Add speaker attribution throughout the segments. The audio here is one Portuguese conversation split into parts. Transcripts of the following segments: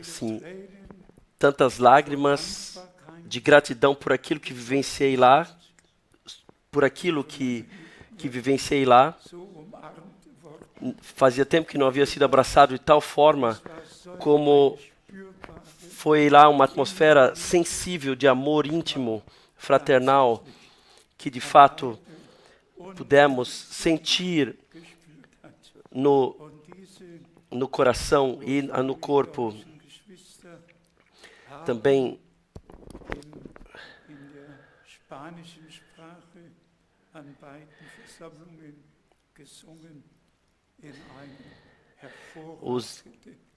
Speaker 1: Sim, tantas lágrimas de gratidão por aquilo que vivenciei lá, por aquilo que vivenciei lá. Fazia tempo que não havia sido abraçado de tal forma como foi lá uma atmosfera sensível de amor íntimo, fraternal, que de fato pudemos sentir no coração e no corpo. Também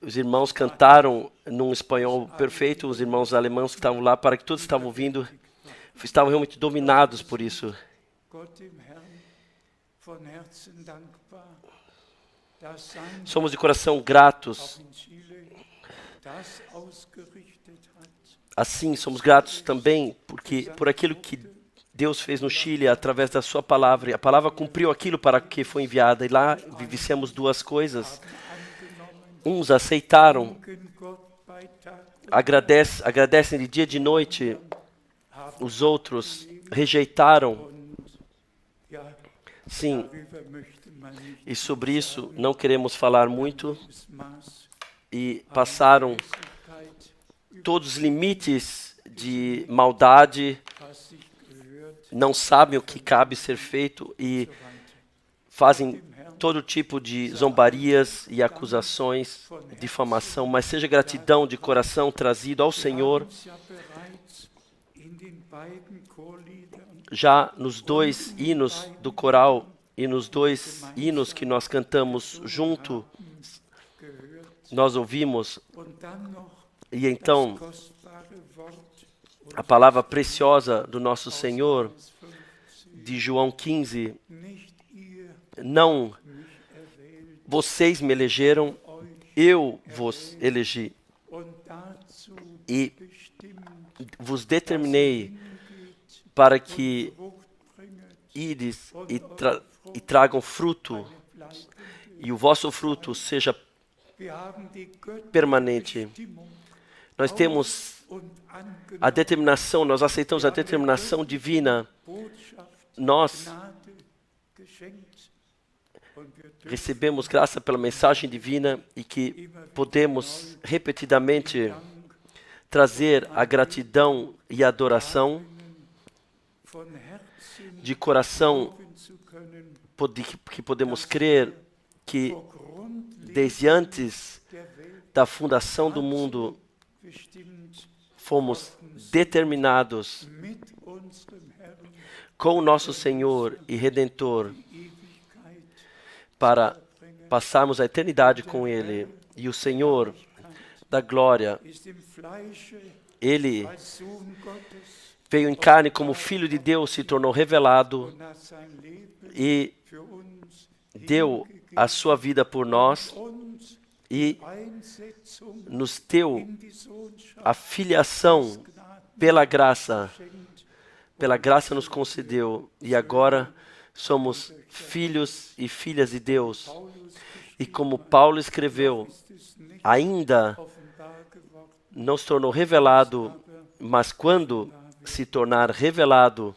Speaker 1: os irmãos cantaram num espanhol perfeito, os irmãos alemães que estavam lá, para que todos estavam ouvindo, estavam realmente dominados por isso. Somos de coração gratos. Assim, somos gratos também por aquilo que Deus fez no Chile através da sua palavra. A palavra cumpriu aquilo para que foi enviada. E lá vivenciamos duas coisas. Uns aceitaram, agradecem de dia e de noite. Os outros rejeitaram. Sim, e sobre isso não queremos falar muito. E passaram todos os limites de maldade, não sabem o que cabe ser feito e fazem todo tipo de zombarias e acusações, difamação, mas seja gratidão de coração trazido ao Senhor. Já nos dois hinos do coral e nos dois hinos que nós cantamos junto, nós ouvimos, e então a palavra preciosa do nosso Senhor, de João 15, não vocês me elegeram, eu vos elegi e vos determinei para que ides e tragam fruto, e o vosso fruto seja permanente. Nós temos a determinação, nós aceitamos a determinação divina. Nós recebemos graça pela mensagem divina e que podemos repetidamente trazer a gratidão e a adoração de coração, que podemos crer que desde antes da fundação do mundo fomos determinados com o nosso Senhor e Redentor para passarmos a eternidade com Ele. E o Senhor da glória, Ele veio em carne como Filho de Deus, se tornou revelado e deu a sua vida por nós e nos deu a filiação pela graça. Pela graça nos concedeu e agora somos filhos e filhas de Deus. E como Paulo escreveu, ainda não se tornou revelado, mas quando se tornar revelado,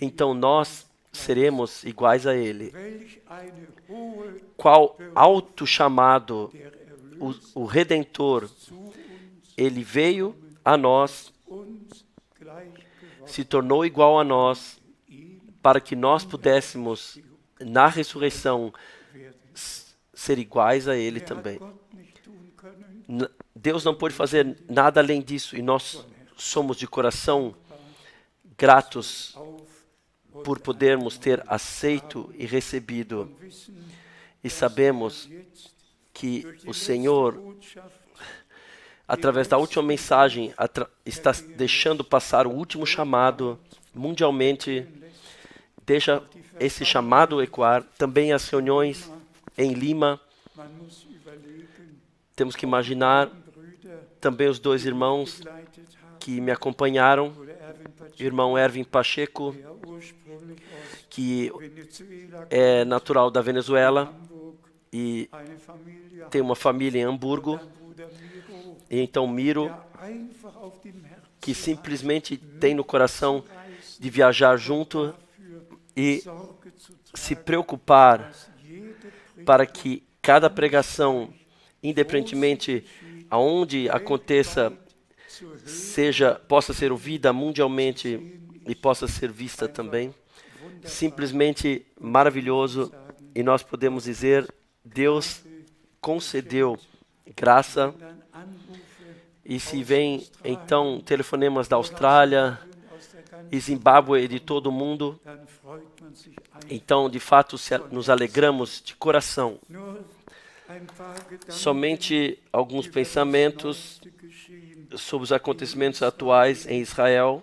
Speaker 1: então nós seremos iguais a Ele. Qual alto chamado o Redentor, Ele veio a nós, se tornou igual a nós, para que nós pudéssemos, na ressurreição, ser iguais a Ele também. Deus não pode fazer nada além disso, e nós somos de coração gratos por podermos ter aceito e recebido. E sabemos que o Senhor, através da última mensagem, está deixando passar o último chamado mundialmente. Deixa esse chamado ecoar. Também as reuniões em Lima. Temos que imaginar também os dois irmãos que me acompanharam. O irmão Erwin Pacheco, que é natural da Venezuela e tem uma família em Hamburgo. E então Miro, que simplesmente tem no coração de viajar junto e se preocupar para que cada pregação, independentemente aonde aconteça, possa ser ouvida mundialmente e possa ser vista também. Simplesmente maravilhoso, e nós podemos dizer, Deus concedeu graça. E se vem então telefonemas da Austrália e Zimbábue e de todo o mundo, então de fato nos alegramos de coração. Somente alguns pensamentos sobre os acontecimentos atuais em Israel.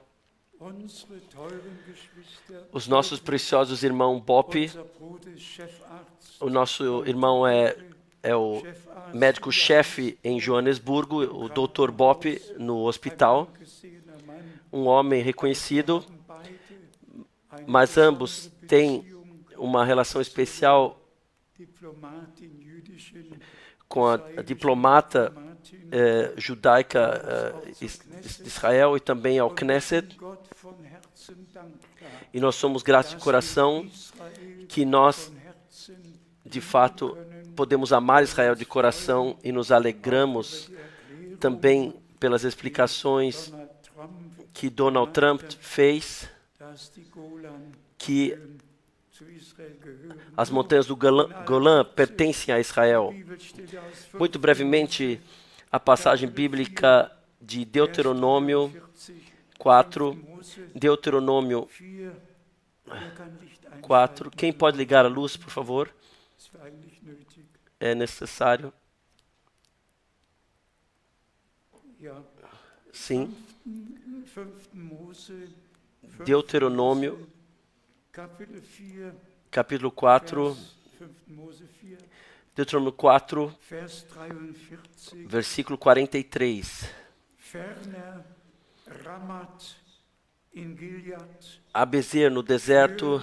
Speaker 1: Os nossos preciosos irmãos Bopp, o nosso irmão é o médico-chefe em Joanesburgo, o Dr. Bopp, no hospital, um homem reconhecido, mas ambos têm uma relação especial com a diplomata judaica de Israel e também ao Knesset. E nós somos gratos de coração que nós, de fato, podemos amar Israel de coração e nos alegramos também pelas explicações que Donald Trump fez, que as montanhas do Golã pertencem a Israel. Muito brevemente, a passagem bíblica de Deuteronômio 4. Deuteronômio 4. Quem pode ligar a luz, por favor? É necessário. Sim. Deuteronômio, capítulo 4. Deuteronômio 4, versículo 43. A Bezer no deserto,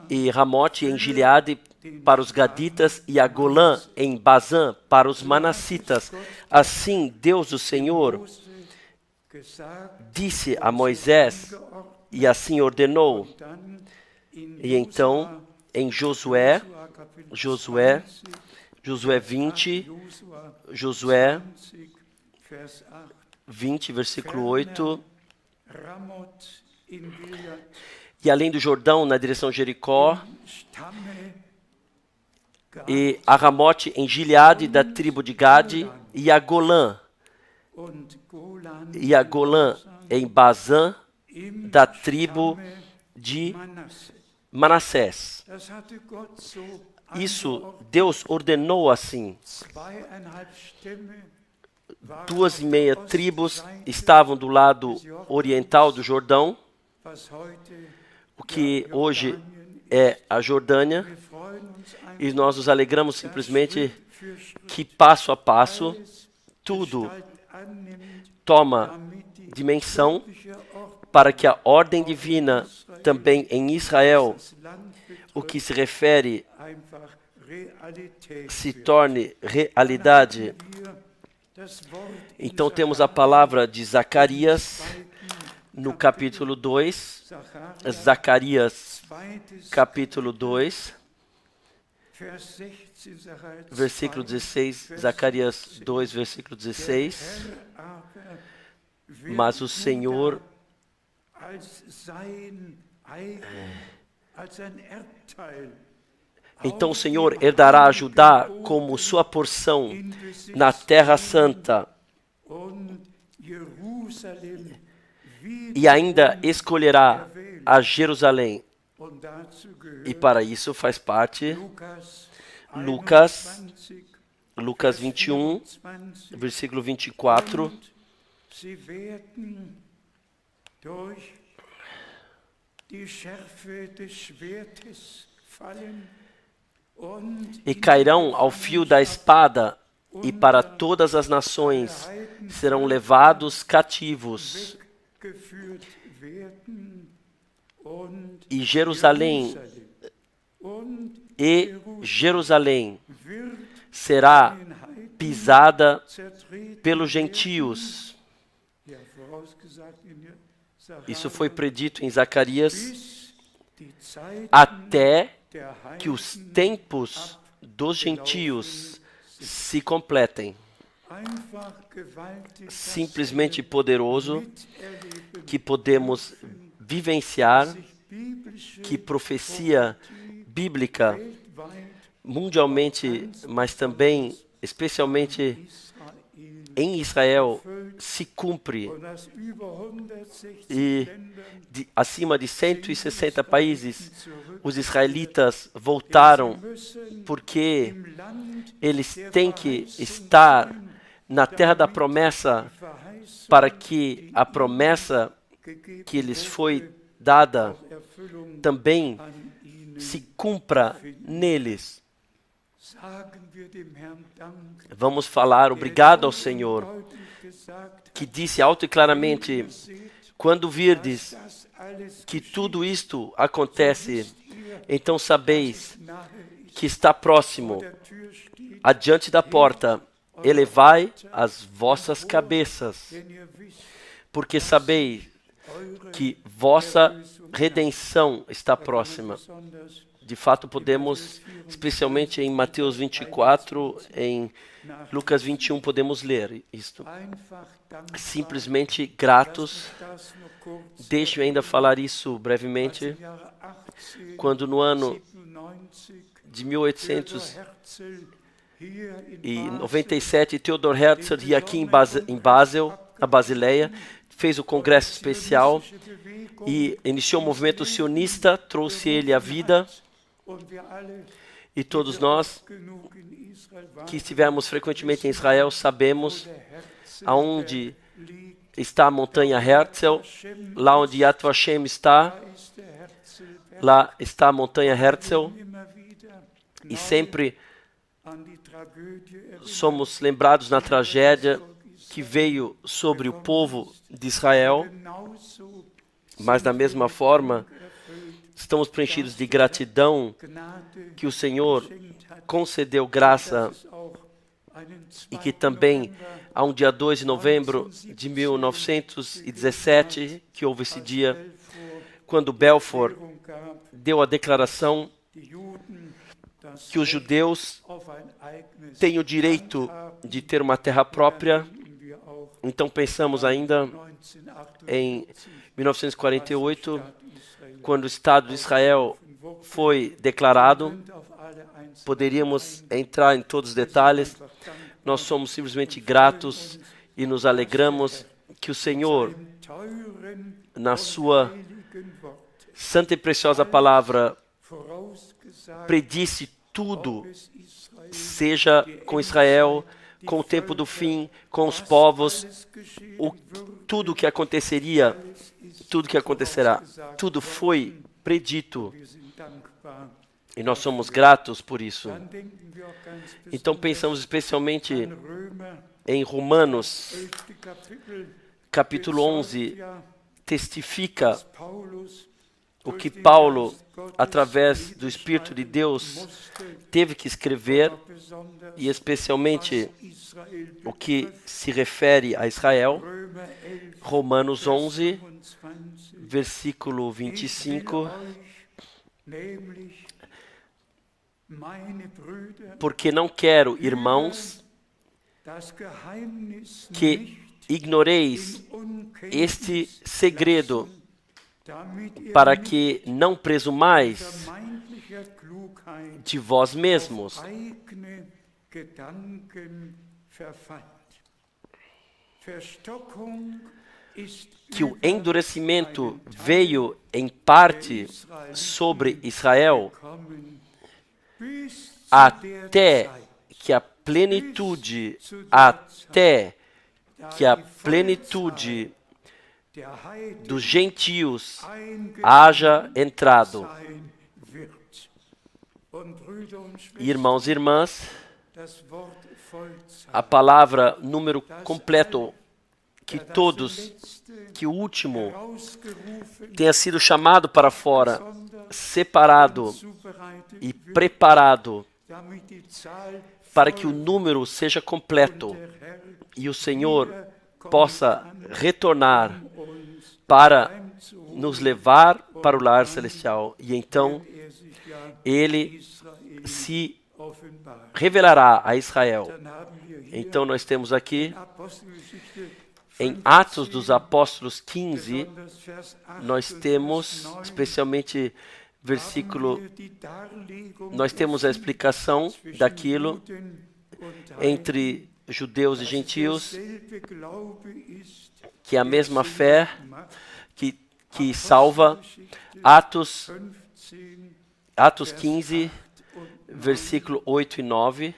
Speaker 1: e Ramote em Gileade para os Gaditas, e a Golã em Bazã para os Manassitas. Assim Deus o Senhor disse a Moisés, e assim ordenou. E então em Josué 20, versículo 8. E além do Jordão, na direção de Jericó, e a Ramote em Gileade, da tribo de Gade, e a Golã em Bazã, da tribo de Manassés. Isso Deus ordenou assim. 2,5 tribos estavam do lado oriental do Jordão, o que hoje é a Jordânia, e nós nos alegramos simplesmente que passo a passo tudo toma dimensão para que a ordem divina também em Israel, o que se refere, se torne realidade. Então temos a palavra de Zacarias no capítulo 2, Zacarias capítulo 2, versículo 16, Zacarias 2, versículo 16. Mas o Senhor então o Senhor herdará a Judá como sua porção na Terra Santa, e ainda escolherá a Jerusalém. E para isso faz parte Lucas 21, versículo 24. E cairão ao fio da espada, e para todas as nações serão levados cativos. E Jerusalém e Jerusalém será pisada pelos gentios. Isso foi predito em Zacarias, até que os tempos dos gentios se completem. Simplesmente poderoso, que podemos vivenciar, que profecia bíblica mundialmente, mas também, especialmente em Israel, se cumpre. E acima de 160 países, os israelitas voltaram porque eles têm que estar na terra da promessa para que a promessa que lhes foi dada também se cumpra neles. Vamos falar obrigado ao Senhor, que disse alto e claramente: quando virdes que tudo isto acontece, então sabeis que está próximo, adiante da porta. Elevai as vossas cabeças, porque sabeis que vossa redenção está próxima. De fato, podemos, especialmente em Mateus 24, em Lucas 21, podemos ler isto. Simplesmente gratos. Deixe-me ainda falar isso brevemente. Quando no ano de 1897, Theodor Herzl ia aqui em Basel, a Basileia, fez o congresso especial e iniciou o movimento sionista, trouxe ele à vida. E todos nós que estivemos frequentemente em Israel sabemos aonde está a montanha Herzl, lá onde Yad Vashem está, lá está a montanha Herzl, e sempre somos lembrados na tragédia que veio sobre o povo de Israel, mas da mesma forma estamos preenchidos de gratidão que o Senhor concedeu graça e que também há um dia 2 de novembro de 1917, que houve esse dia, quando Balfour deu a declaração que os judeus têm o direito de ter uma terra própria. Então pensamos ainda em 1948, quando o Estado de Israel foi declarado. Poderíamos entrar em todos os detalhes. Nós somos simplesmente gratos e nos alegramos que o Senhor, na sua santa e preciosa palavra, predisse tudo, seja com Israel, com o tempo do fim, com os povos, tudo que aconteceria, tudo que acontecerá, tudo foi predito. E nós somos gratos por isso. Então pensamos especialmente em Romanos, capítulo 11, testifica o que Paulo, através do Espírito de Deus, teve que escrever, e especialmente o que se refere a Israel. Romanos 11, versículo 25. Porque não quero, irmãos, que ignoreis este segredo, para que não presumais de vós mesmos, que o endurecimento veio em parte sobre Israel, até que a plenitude dos gentios haja entrado. Irmãos e irmãs, a palavra número completo que todos, que o último tenha sido chamado para fora, separado e preparado para que o número seja completo e o Senhor possa retornar para nos levar para o lar celestial. E então Ele se revelará a Israel. Então nós temos aqui, em Atos dos Apóstolos 15, nós temos, especialmente versículo, nós temos a explicação daquilo entre judeus e gentios, que é a mesma fé que salva. Atos 15, versículo 8 e 9.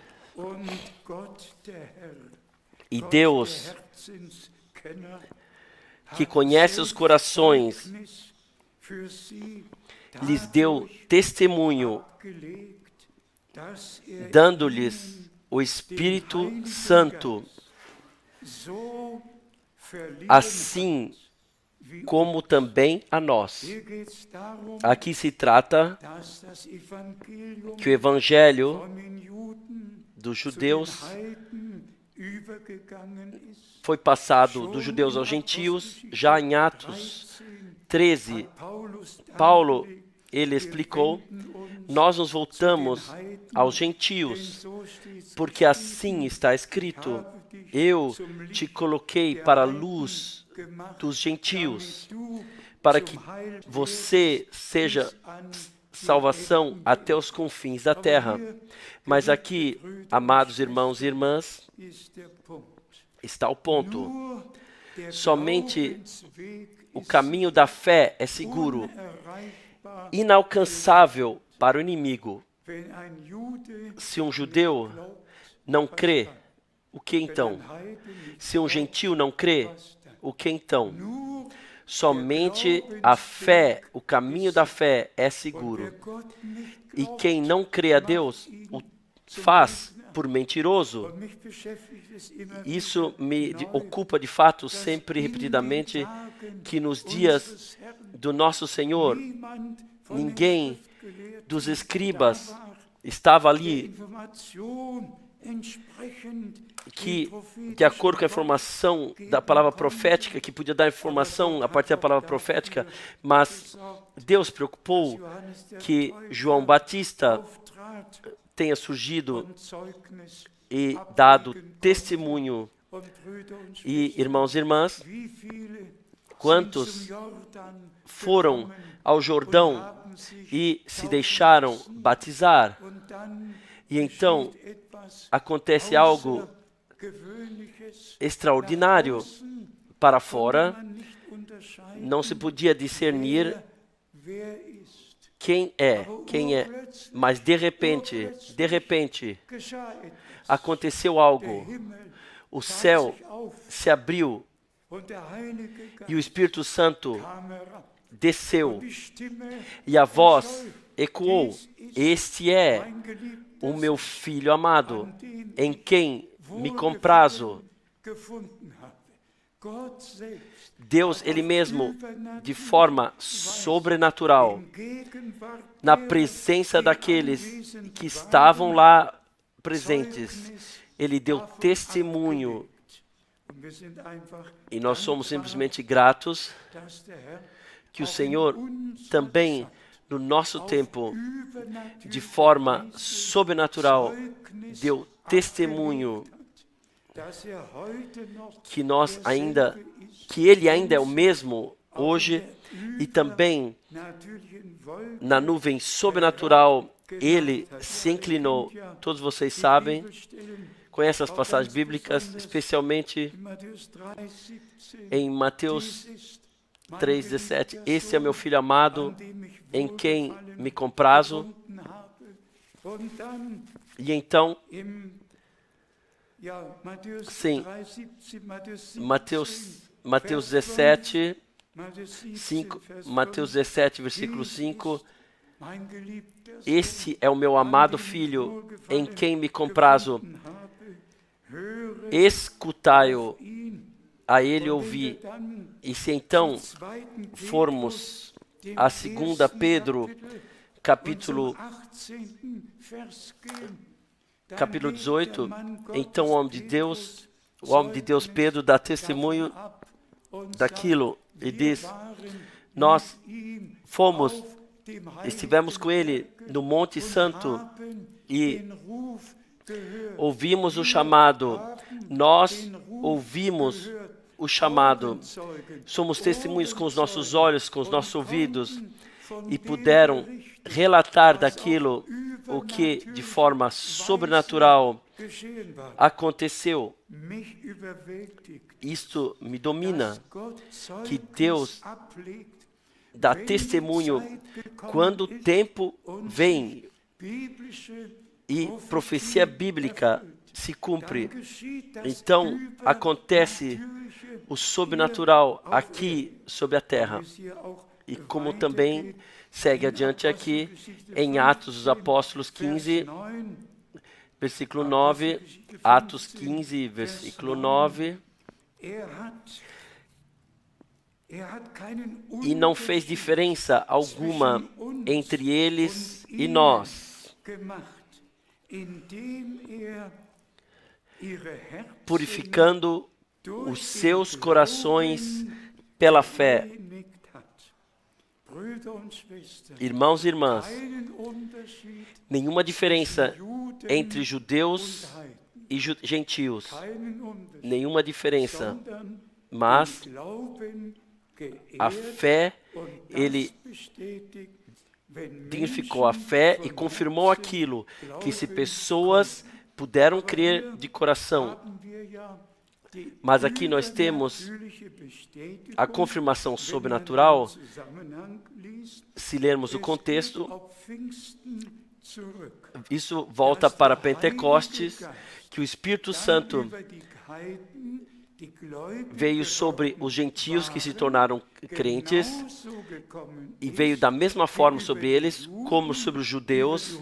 Speaker 1: E Deus, que conhece os corações, lhes deu testemunho, dando-lhes o Espírito Santo, assim como também a nós. Aqui se trata que o Evangelho dos judeus foi passado dos judeus aos gentios. Já em Atos 13, Paulo, ele explicou, nós nos voltamos aos gentios, porque assim está escrito, eu te coloquei para a luz dos gentios, para que você seja salvação até os confins da terra. Mas aqui, amados irmãos e irmãs, está o ponto. Somente o caminho da fé é seguro, inalcançável para o inimigo. Se um judeu não crê, o que então? Se um gentio não crê, o que então? Somente a fé, o caminho da fé é seguro. E quem não crê a Deus, o faz por mentiroso. Isso me ocupa de fato sempre repetidamente, que nos dias do nosso Senhor, ninguém dos escribas estava ali que, de acordo com a informação da palavra profética, que podia dar informação a partir da palavra profética, mas Deus preocupou que João Batista tenha surgido e dado testemunho. E, irmãos e irmãs, quantos foram ao Jordão e se deixaram batizar? E então acontece algo extraordinário. Para fora, não se podia discernir quem é, mas de repente, aconteceu algo. O céu se abriu e o Espírito Santo desceu e a voz ecoou: este é o meu Filho amado, em quem me comprazo. Deus, Ele mesmo, de forma sobrenatural, na presença daqueles que estavam lá presentes, Ele deu testemunho. E nós somos simplesmente gratos que o Senhor também, no nosso tempo, de forma sobrenatural, deu testemunho que que Ele ainda é o mesmo hoje, e também na nuvem sobrenatural Ele se inclinou. Todos vocês sabem, conhecem as passagens bíblicas, especialmente em Mateus 3,17. Esse é meu Filho amado, em quem me comprazo. E então, sim, Mateus 17, 5, Mateus 17, versículo 5. Este é o meu amado Filho, em quem me comprazo. Escutai-o. a ele ouvi. E se então formos a 2 Pedro, capítulo 18, então o homem de Deus Pedro dá testemunho daquilo e diz: nós estivemos com ele no Monte Santo e ouvimos o chamado. Nós ouvimos o chamado. Somos testemunhos com os nossos olhos, com os nossos ouvidos, e puderam relatar daquilo o que de forma sobrenatural aconteceu. Isto me domina, que Deus dá testemunho quando o tempo vem e profecia bíblica se cumpre. Então acontece o sobrenatural aqui sobre a terra. E como também segue adiante aqui em Atos dos Apóstolos 15, versículo 9, Atos 15, versículo 9. E não fez diferença alguma entre eles e nós, purificando os seus corações pela fé. Irmãos e irmãs, nenhuma diferença entre judeus e gentios, nenhuma diferença, mas a fé, ele dignificou a fé e confirmou aquilo que se pessoas puderam crer de coração. Mas aqui nós temos a confirmação sobrenatural. Se lermos o contexto, isso volta para Pentecostes, que o Espírito Santo veio sobre os gentios que se tornaram crentes e veio da mesma forma sobre eles como sobre os judeus,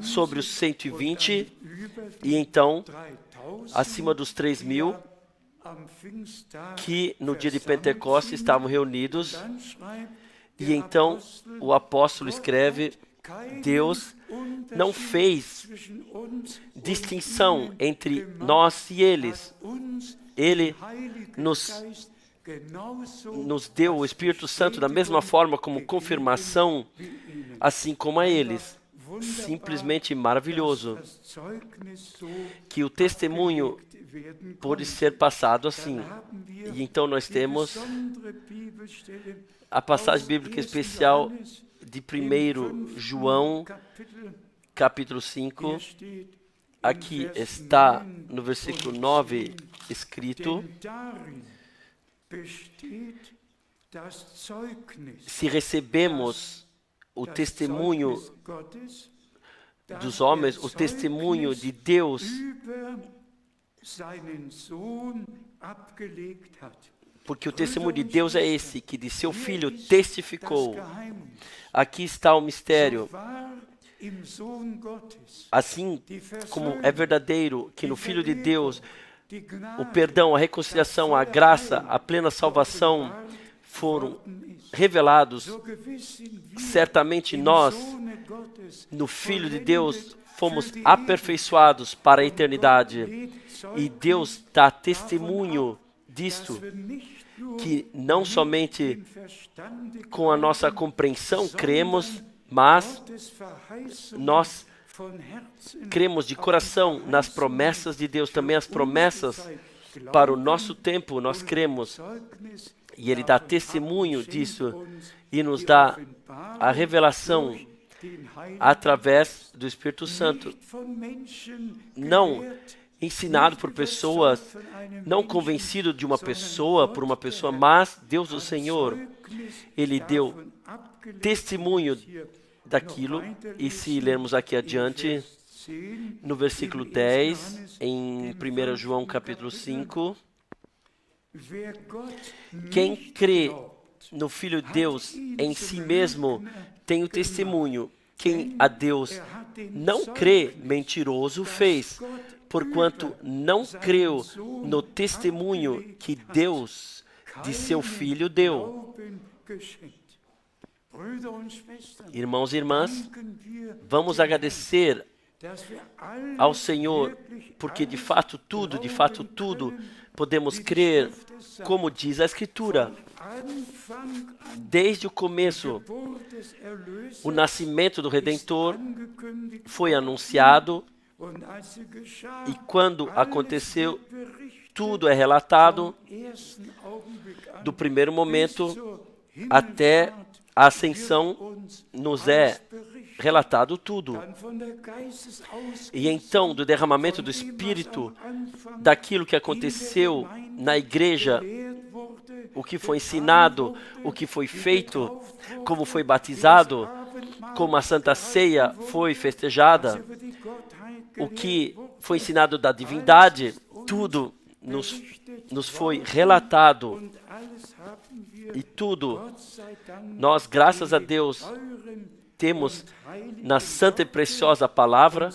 Speaker 1: sobre os 120 e então acima dos 3.000 que no dia de Pentecostes estavam reunidos. E então o apóstolo escreve: Deus não fez distinção entre nós e eles. Ele nos deu o Espírito Santo da mesma forma como confirmação, assim como a eles. Simplesmente maravilhoso que o testemunho pode ser passado assim. E então nós temos a passagem bíblica especial de 1 João, capítulo 5. Aqui está no versículo 9 escrito: se recebemos o testemunho dos homens, o testemunho de Deus, porque o testemunho de Deus é esse, que de seu Filho testificou. Aqui está o mistério. Assim como é verdadeiro que no Filho de Deus o perdão, a reconciliação, a graça, a plena salvação foram revelados, certamente nós, no Filho de Deus, fomos aperfeiçoados para a eternidade. E Deus dá testemunho disto, que não somente com a nossa compreensão cremos, mas nós cremos de coração nas promessas de Deus, também as promessas para o nosso tempo, nós cremos. E Ele dá testemunho disso e nos dá a revelação através do Espírito Santo. Não ensinado por pessoas, não convencido de uma pessoa, por uma pessoa, mas Deus o Senhor, Ele deu testemunho daquilo. E se lermos aqui adiante, no versículo 10, em 1 João capítulo 5, quem crê no Filho de Deus em si mesmo tem o testemunho. Quem a Deus não crê, mentiroso fez, porquanto não creu no testemunho que Deus de seu Filho deu. Irmãos e irmãs, vamos agradecer ao Senhor, porque de fato tudo, podemos crer, como diz a Escritura. Desde o começo, o nascimento do Redentor foi anunciado, e quando aconteceu, tudo é relatado, do primeiro momento até a ascensão, nos é relatado tudo. E então, do derramamento do Espírito, daquilo que aconteceu na igreja, o que foi ensinado, o que foi feito, como foi batizado, como a Santa Ceia foi festejada, o que foi ensinado da divindade, tudo nos foi relatado. E tudo, nós, graças a Deus, temos na santa e preciosa palavra,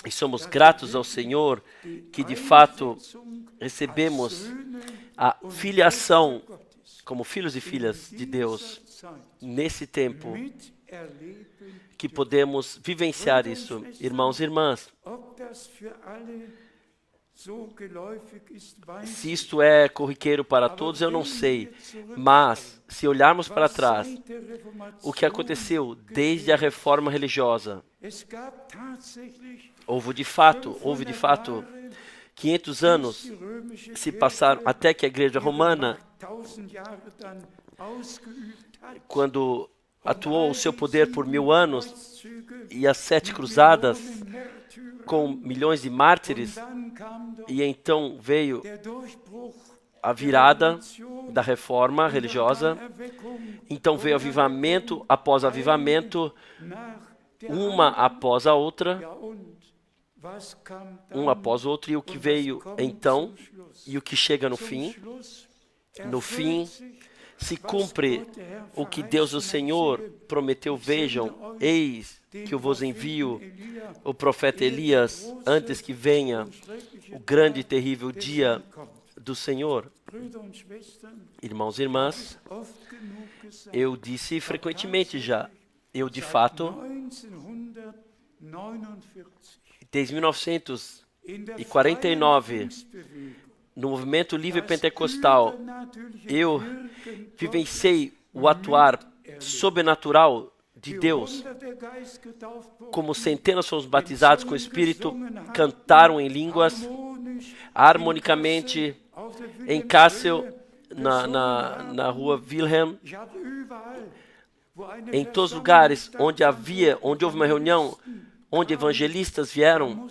Speaker 1: e somos gratos ao Senhor que de fato recebemos a filiação como filhos e filhas de Deus nesse tempo, que podemos vivenciar isso. Irmãos e irmãs, se isto é corriqueiro para todos, eu não sei, mas se olharmos para trás, o que aconteceu desde a reforma religiosa, houve de fato 500 anos se passaram até que a Igreja Romana, quando atuou o seu poder por 1000 anos, e as 7 cruzadas, com milhões de mártires, e então veio a virada da reforma religiosa, então veio avivamento após avivamento, uma após a outra, um após o outro, e o que veio então, e o que chega no fim se cumpre o que Deus o Senhor prometeu. Vejam, eis que eu vos envio o profeta Elias antes que venha o grande e terrível dia do Senhor. Irmãos e irmãs, eu disse frequentemente já, eu de fato, desde 1949, no movimento livre pentecostal, eu vivenciei o atuar sobrenatural de Deus. Como centenas fomos batizados com o Espírito, cantaram em línguas, harmonicamente, em Kassel, na rua Wilhelm, em todos os lugares onde houve uma reunião, onde evangelistas vieram,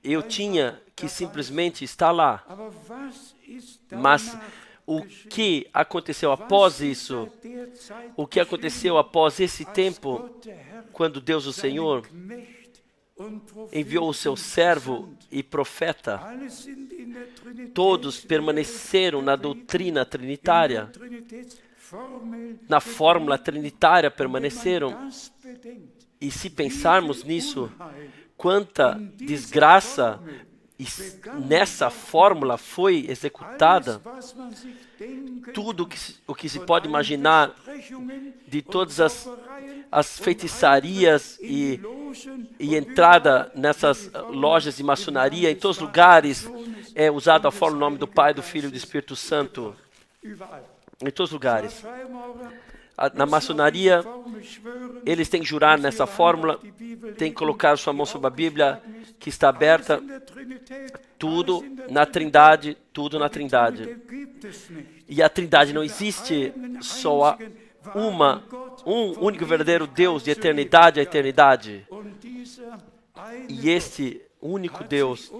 Speaker 1: eu tinha que simplesmente estar lá. Mas o que aconteceu após isso? O que aconteceu após esse tempo, quando Deus o Senhor enviou o seu servo e profeta? Todos permaneceram na doutrina trinitária, na fórmula trinitária permaneceram. E se pensarmos nisso, quanta desgraça nessa fórmula foi executada, tudo o que se pode imaginar de todas as feitiçarias e entrada nessas lojas de maçonaria, em todos os lugares é usado a fórmula, o nome do Pai, do Filho e do Espírito Santo, em todos os lugares. Na maçonaria, eles têm que jurar nessa fórmula, têm que colocar sua mão sobre a Bíblia, que está aberta, tudo na Trindade, tudo na Trindade. E a Trindade não existe, só há um único verdadeiro Deus de eternidade a eternidade. E este único Deus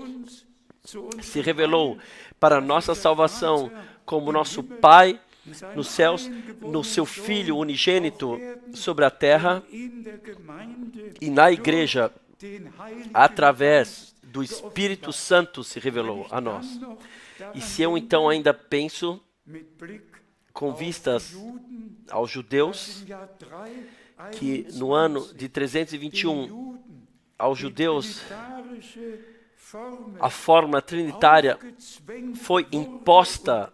Speaker 1: se revelou para nossa salvação como nosso Pai nos céus, no seu Filho unigênito sobre a terra, e na igreja, através do Espírito Santo, se revelou a nós. E se eu então ainda penso, com vistas aos judeus, que no ano de 321, aos judeus A fórmula trinitária foi imposta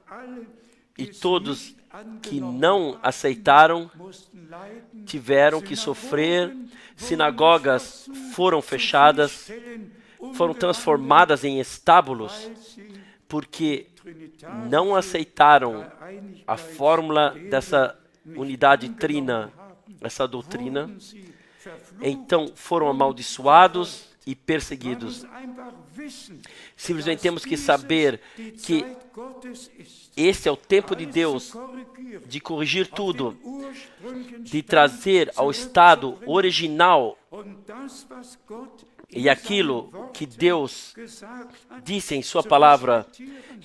Speaker 1: e todos que não aceitaram tiveram que sofrer. Sinagogas foram fechadas, foram transformadas em estábulos, porque não aceitaram a fórmula dessa unidade trina, essa doutrina. Então foram amaldiçoados e perseguidos. Simplesmente temos que saber que esse é o tempo de Deus de corrigir tudo, de trazer ao estado original. E aquilo que Deus disse em sua palavra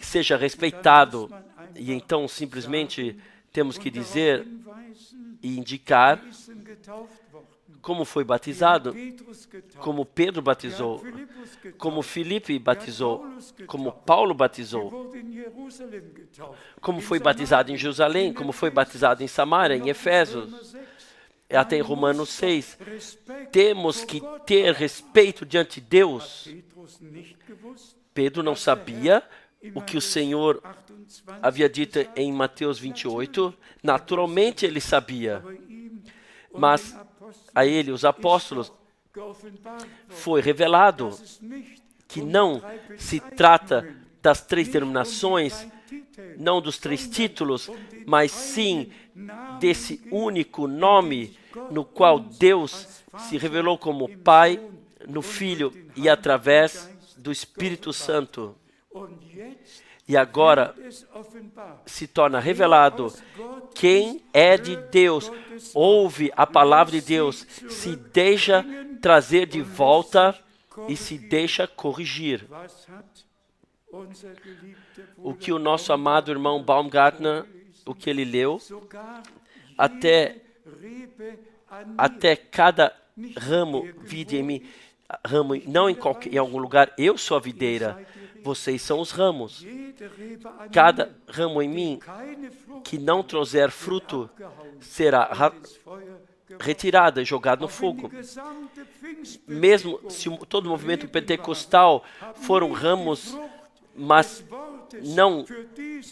Speaker 1: seja respeitado. E então simplesmente temos que dizer e indicar como foi batizado, como Pedro batizou, como Filipe batizou, como Paulo batizou, como foi batizado em Jerusalém, como foi batizado em Samaria, em Efésios, até em Romanos 6. Temos que ter respeito diante de Deus. Pedro não sabia o que o Senhor havia dito em Mateus 28. Naturalmente ele sabia, mas a ele, os apóstolos, foi revelado que não se trata das 3 denominações, não dos 3 títulos, mas sim desse único nome no qual Deus se revelou como Pai, no Filho e através do Espírito Santo. E agora se torna revelado quem é de Deus, ouve a palavra de Deus, se deixa trazer de volta e se deixa corrigir. O que o nosso amado irmão Baumgartner, o que ele leu, até cada ramo vide em mim, ramo não em algum lugar, eu sou a videira, vocês são os ramos. Cada ramo em mim que não trouxer fruto será retirado e jogado no fogo. Mesmo se todo o movimento pentecostal foram ramos, mas não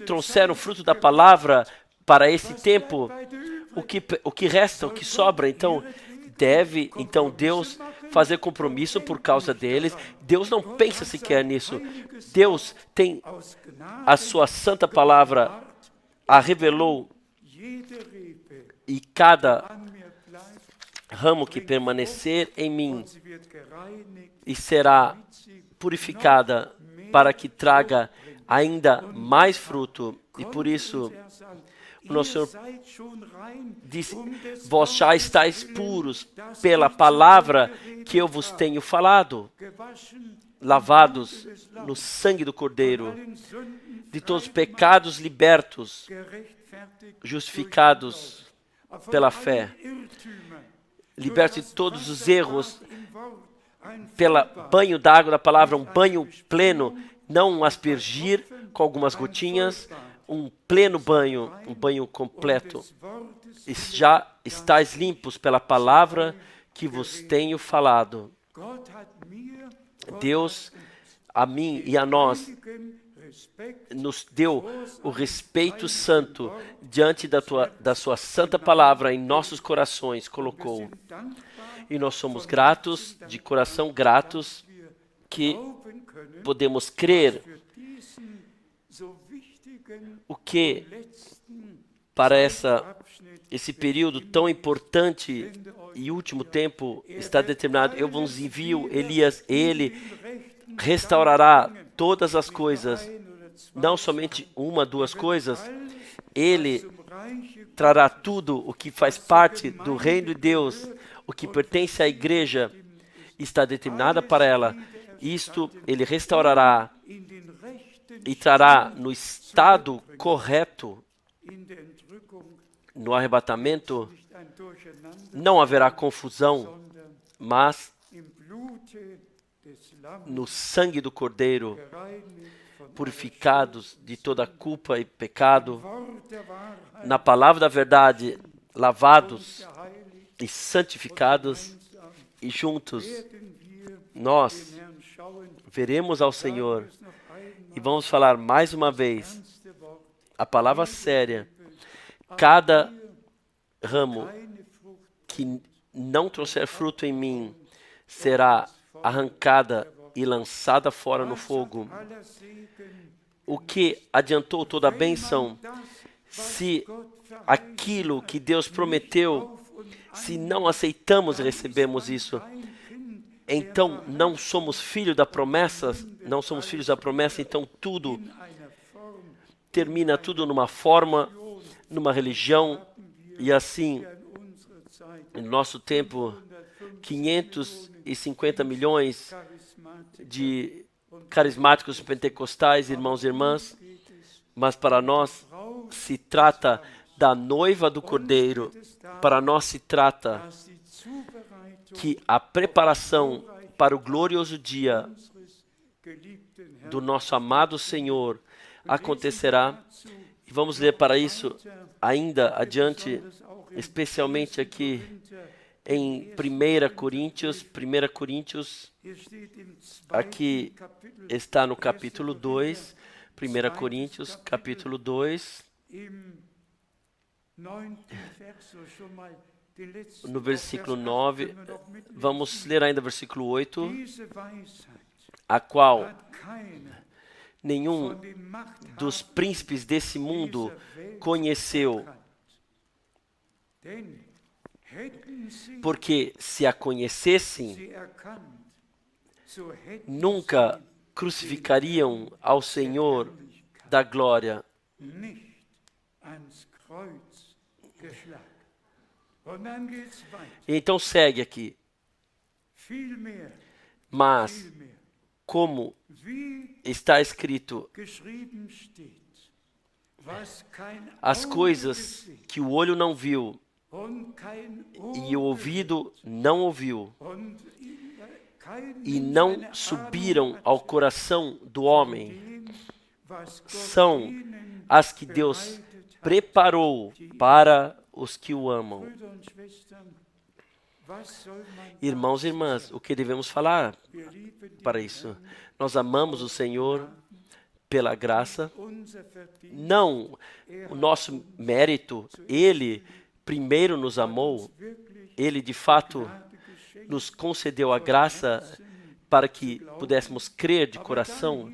Speaker 1: trouxeram fruto da palavra para esse tempo, o que resta, o que sobra, então deve Deus fazer compromisso por causa deles. Deus não pensa sequer nisso. Deus tem a sua santa palavra, a revelou, e cada ramo que permanecer em mim e será purificada para que traga ainda mais fruto. E por isso o nosso Senhor disse: vós já estáis puros pela palavra que eu vos tenho falado, lavados no sangue do Cordeiro, de todos os pecados libertos, justificados pela fé, libertos de todos os erros, pelo banho d'água da palavra, um banho pleno, não um aspergir com algumas gotinhas, um pleno banho, um banho completo. E já estáis limpos pela palavra que vos tenho falado. Deus, a mim e a nós, nos deu o respeito santo diante da sua santa palavra em nossos corações, colocou. E nós somos gratos, de coração gratos, que podemos crer o que para esse período tão importante e último tempo está determinado. Eu vos envio Elias, ele restaurará todas as coisas, não somente uma, duas coisas. Ele trará tudo o que faz parte do reino de Deus, o que pertence à igreja, está determinada para ela. Isto ele restaurará e trará no estado correto. No arrebatamento não haverá confusão, mas no sangue do Cordeiro, purificados de toda culpa e pecado, na palavra da verdade, lavados e santificados, e juntos nós veremos ao Senhor e vamos falar mais uma vez a palavra séria. Cada ramo que não trouxer fruto em mim será arrancada e lançada fora no fogo. O que adiantou toda a bênção se aquilo que Deus prometeu, se não aceitamos e recebemos isso, então não somos filhos da promessa, então tudo termina tudo numa forma, numa religião, e assim, no nosso tempo, 550 milhões de carismáticos pentecostais, irmãos e irmãs, mas para nós se trata da noiva do Cordeiro, para nós se trata que a preparação para o glorioso dia do nosso amado Senhor acontecerá. E vamos ler para isso ainda adiante, especialmente aqui em 1 Coríntios, aqui está no capítulo 2, 1 Coríntios, capítulo 2, no versículo 9, vamos ler ainda o versículo 8, a qual nenhum dos príncipes desse mundo conheceu, porque se a conhecessem, nunca crucificariam ao Senhor da glória. Então segue aqui. Mas, como está escrito, as coisas que o olho não viu e o ouvido não ouviu e não subiram ao coração do homem, são as que Deus preparou para os que o amam. Irmãos e irmãs, o que devemos falar para isso? Nós amamos o Senhor pela graça, não o nosso mérito. Ele primeiro nos amou, Ele de fato nos concedeu a graça para que pudéssemos crer de coração.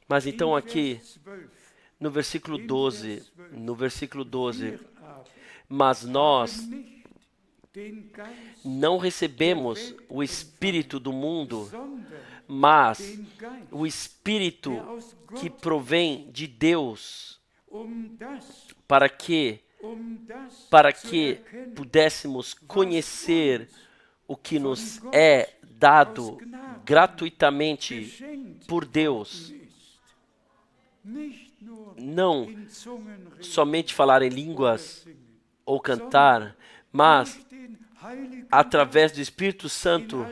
Speaker 1: Mas então aqui, no versículo 12, mas nós não recebemos o Espírito do mundo, mas o Espírito que provém de Deus, para que pudéssemos conhecer o que nos é dado gratuitamente por Deus. Não somente falar em línguas ou cantar, mas através do Espírito Santo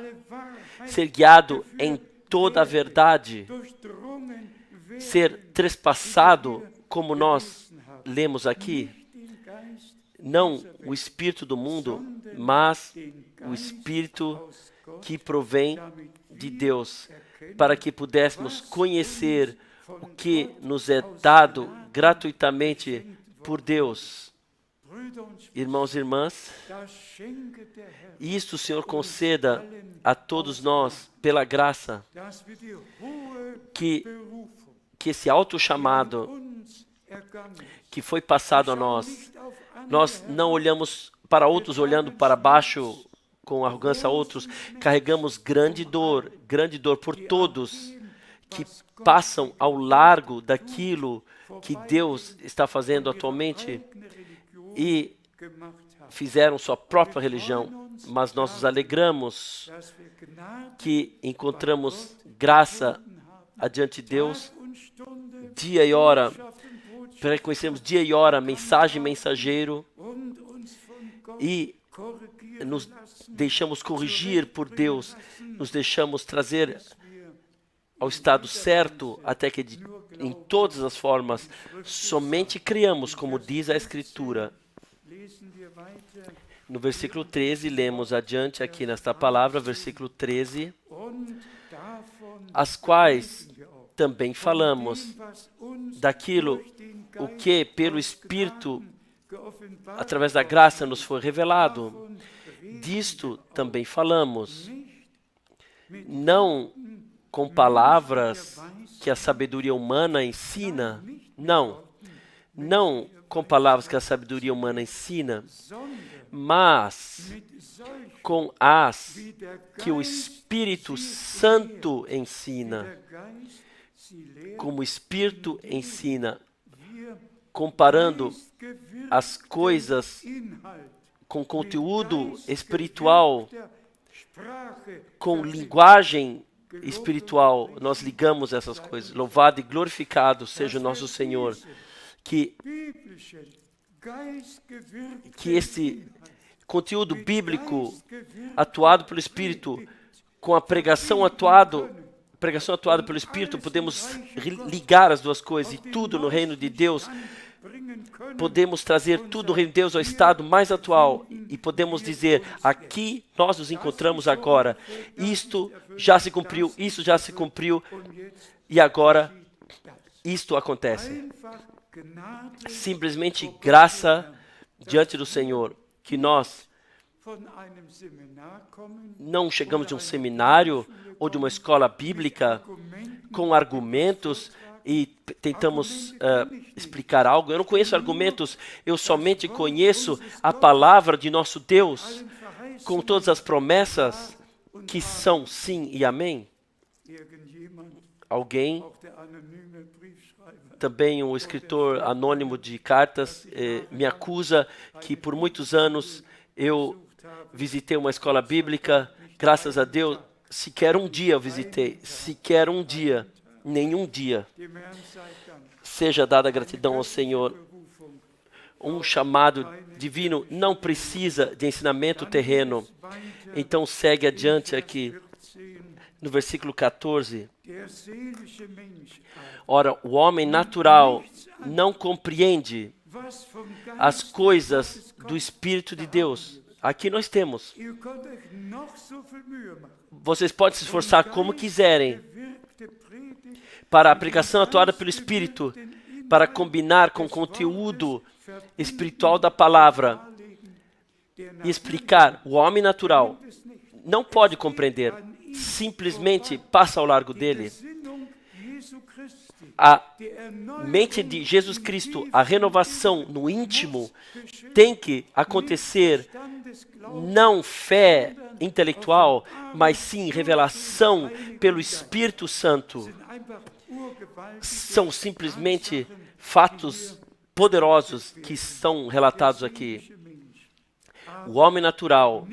Speaker 1: ser guiado em toda a verdade, ser trespassado, como nós lemos aqui, não o Espírito do mundo, mas o Espírito que provém de Deus, para que pudéssemos conhecer o que nos é dado gratuitamente por Deus. Irmãos e irmãs, isto o Senhor conceda a todos nós, pela graça, que esse alto chamado que foi passado a nós não olhamos para outros olhando para baixo com arrogância a outros, carregamos grande dor por todos que passam ao largo daquilo que Deus está fazendo atualmente e fizeram sua própria religião, mas nós nos alegramos que encontramos graça adiante de Deus, dia e hora, para que conhecemos dia e hora, mensagem e mensageiro, e nos deixamos corrigir por Deus, nos deixamos trazer ao estado certo, até que em todas as formas somente criamos, como diz a Escritura. No versículo 13, lemos adiante aqui nesta palavra, versículo 13. as quais também falamos, daquilo o que pelo Espírito, através da graça, nos foi revelado. Disto também falamos, não com palavras que a sabedoria humana ensina, não com palavras que a sabedoria humana ensina, mas com as que o Espírito Santo ensina, como o Espírito ensina, comparando as coisas com conteúdo espiritual, com linguagem espiritual. Nós ligamos essas coisas. Louvado e glorificado seja o nosso Senhor, que esse conteúdo bíblico atuado pelo Espírito, com a pregação atuada pelo Espírito, podemos ligar as duas coisas, e tudo no reino de Deus, podemos trazer tudo no reino de Deus ao estado mais atual, e podemos dizer, aqui nós nos encontramos agora, isto já se cumpriu, isso já se cumpriu, e agora isto acontece. Simplesmente graça diante do Senhor, que nós não chegamos de um seminário ou de uma escola bíblica com argumentos e tentamos explicar algo. Eu não conheço argumentos, eu somente conheço a palavra de nosso Deus, com todas as promessas que são sim e amém. Alguém, também um escritor anônimo de cartas, me acusa que por muitos anos eu visitei uma escola bíblica. Graças a Deus, sequer um dia eu visitei, sequer um dia, nenhum dia. Seja dada gratidão ao Senhor. Um chamado divino não precisa de ensinamento terreno. Então segue adiante aqui, no versículo 14. Ora, o homem natural não compreende as coisas do Espírito de Deus. Aqui nós temos. Vocês podem se esforçar como quiserem para a pregação atuada pelo Espírito, para combinar com o conteúdo espiritual da palavra e explicar. O homem natural não pode compreender, simplesmente passa ao largo dele. A mente de Jesus Cristo, a renovação no íntimo, tem que acontecer não fé intelectual, mas sim revelação pelo Espírito Santo. São simplesmente fatos poderosos que são relatados aqui. O homem natural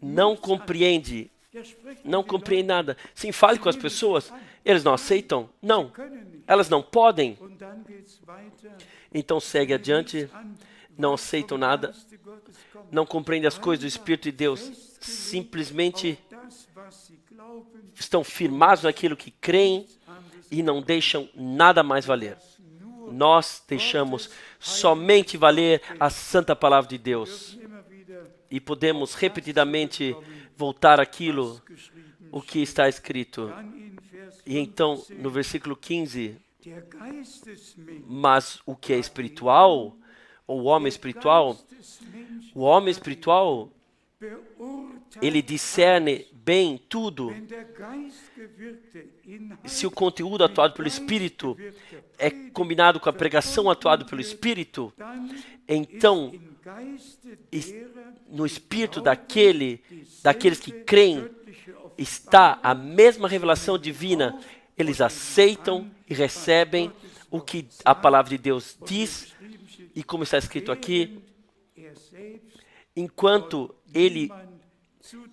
Speaker 1: não compreende nada. Sim, fale com as pessoas. Eles não aceitam? Não. Elas não podem. Então segue adiante. Não aceitam nada. Não compreendem as coisas do Espírito de Deus. Simplesmente estão firmados naquilo que creem e não deixam nada mais valer. Nós deixamos somente valer a santa palavra de Deus. E podemos repetidamente voltar àquilo, o que está escrito. E então, no versículo 15, mas o que é espiritual, ou o homem espiritual, ele discerne bem tudo. Se o conteúdo atuado pelo Espírito é combinado com a pregação atuada pelo Espírito, então, no Espírito daqueles que creem, está a mesma revelação divina. Eles aceitam e recebem o que a palavra de Deus diz, e como está escrito aqui, enquanto ele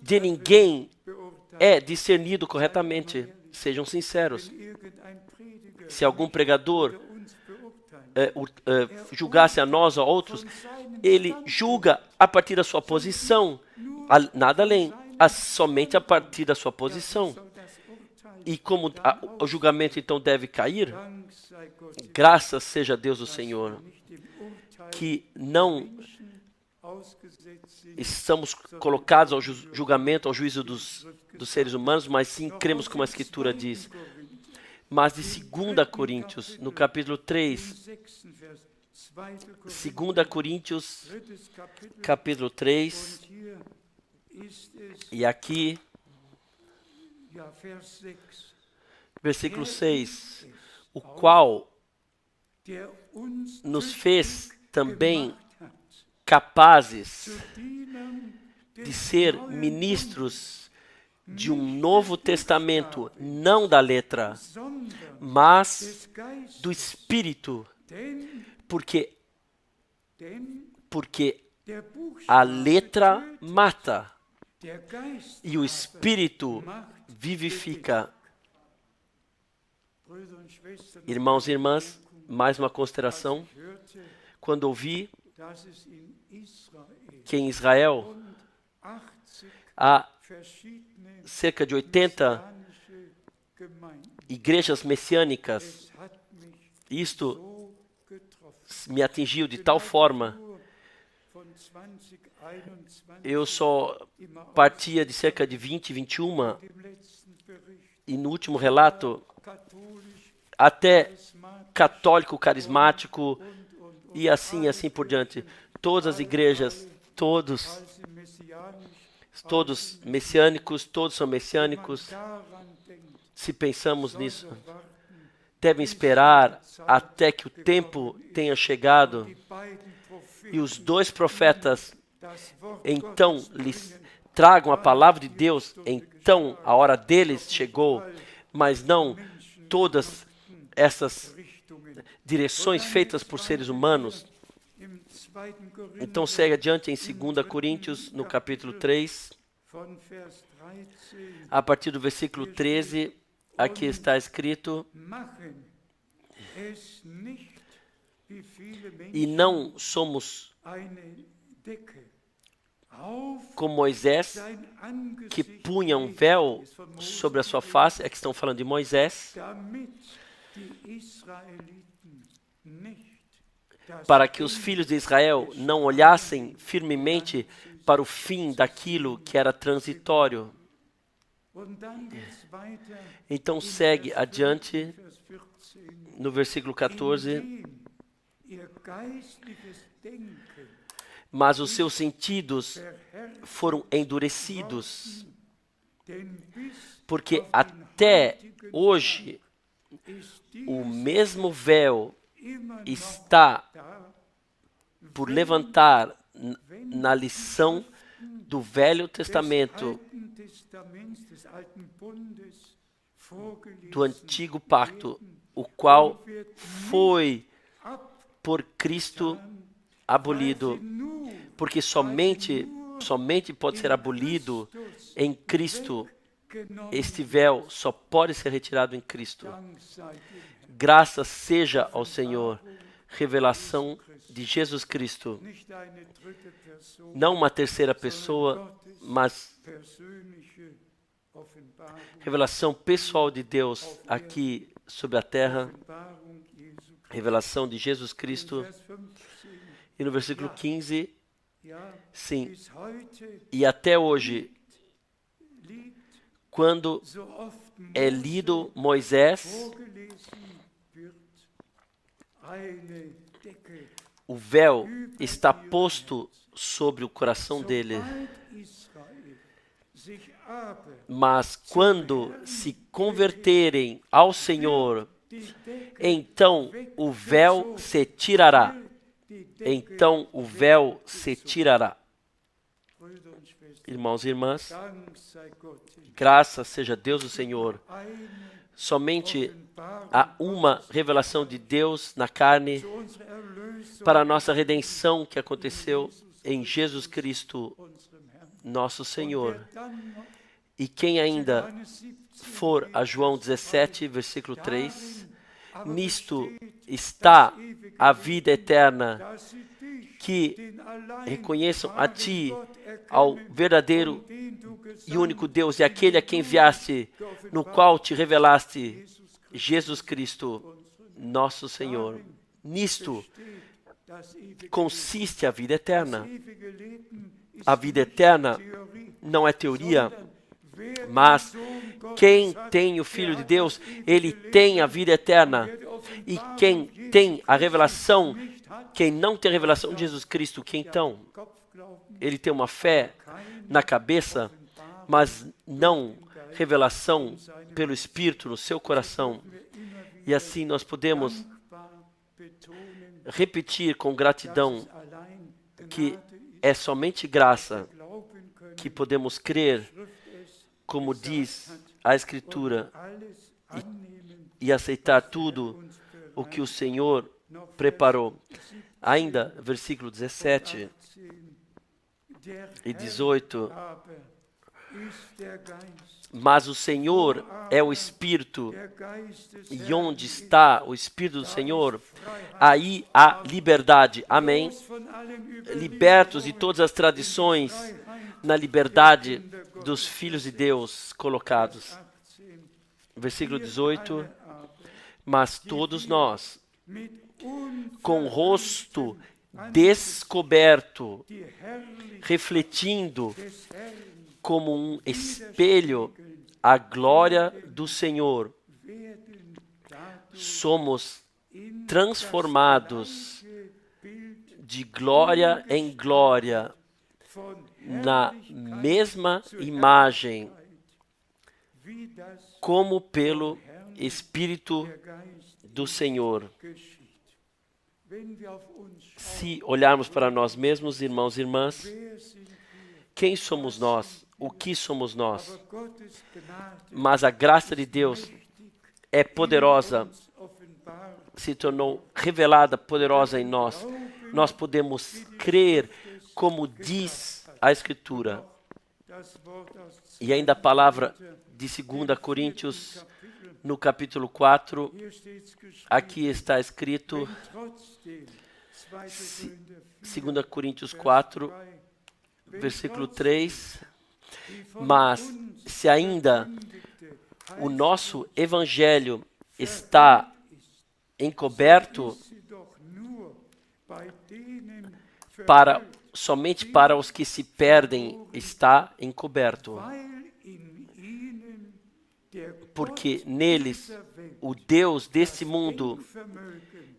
Speaker 1: de ninguém é discernido corretamente. Sejam sinceros. Se algum pregador julgasse a nós ou a outros, ele julga a partir da sua posição, nada além, somente a partir da sua posição. E como o julgamento então deve cair, graças seja a Deus o Senhor, que não estamos colocados ao julgamento, ao juízo dos seres humanos, mas sim cremos como a Escritura diz. Mas de 2 Coríntios, no capítulo 3, 2 Coríntios, capítulo 3, e aqui, versículo 6, o qual nos fez também capazes de ser ministros de um novo testamento, não da letra, mas do Espírito, porque a letra mata e o Espírito vivifica. Irmãos e irmãs, mais uma consideração. Quando ouvi que em Israel há cerca de 80 igrejas messiânicas, isto me atingiu de tal forma. Eu só partia de cerca de 20, 21, e no último relato, até católico, carismático, e assim por diante. Todas as igrejas, todos messiânicos, todos são messiânicos. Se pensamos nisso, devem esperar até que o tempo tenha chegado e os dois profetas então lhes tragam a palavra de Deus. Então a hora deles chegou, mas não todas essas direções feitas por seres humanos. Então segue adiante em 2 Coríntios, no capítulo 3, a partir do versículo 13, aqui está escrito: e não somos como Moisés, que punha um véu sobre a sua face. É que estão falando de Moisés, para que os filhos de Israel não olhassem firmemente para o fim daquilo que era transitório. Então segue adiante no versículo 14: mas os seus sentidos foram endurecidos, porque até hoje o mesmo véu está por levantar na lição do Velho Testamento, do Antigo Pacto, o qual foi por Cristo abolido, porque somente pode ser abolido em Cristo. Este véu só pode ser retirado em Cristo. Graças seja ao Senhor. Revelação de Jesus Cristo. Não uma terceira pessoa, mas revelação pessoal de Deus aqui sobre a terra. Revelação de Jesus Cristo. E no versículo 15, sim, e até hoje, quando é lido Moisés, o véu está posto sobre o coração dele. Mas quando se converterem ao Senhor, então o véu se tirará. Então o véu se tirará. Irmãos e irmãs, graças seja Deus o Senhor. Somente há uma revelação de Deus na carne para a nossa redenção que aconteceu em Jesus Cristo, nosso Senhor. E quem ainda for a João 17, versículo 3, nisto está a vida eterna, que reconheçam a Ti, ao verdadeiro e único Deus, e aquele a quem enviaste, no qual Te revelaste, Jesus Cristo, nosso Senhor. Nisto consiste a vida eterna. A vida eterna não é teoria, mas quem tem o Filho de Deus, ele tem a vida eterna. E quem tem a revelação, quem não tem a revelação de Jesus Cristo, que então ele tem uma fé na cabeça, mas não revelação pelo Espírito no seu coração. E assim nós podemos repetir com gratidão que é somente graça que podemos crer, como diz a Escritura, e aceitar tudo o que o Senhor preparou. Ainda, versículo 17 e 18. Mas o Senhor é o Espírito, e onde está o Espírito do Senhor, aí há liberdade. Amém? Libertos de todas as tradições, na liberdade dos filhos de Deus colocados. Versículo 18. Mas todos nós, com o rosto descoberto, refletindo como um espelho a glória do Senhor, somos transformados de glória em glória na mesma imagem, como pelo Espírito do Senhor. Se olharmos para nós mesmos, irmãos e irmãs, quem somos nós? O que somos nós? Mas a graça de Deus é poderosa, se tornou revelada, poderosa em nós. Nós podemos crer como diz a Escritura. E ainda a palavra de 2 Coríntios, no capítulo 4, aqui está escrito, 2 Coríntios 4, versículo 3, mas se ainda o nosso evangelho está encoberto somente para os que se perdem, está encoberto. Porque neles o Deus deste mundo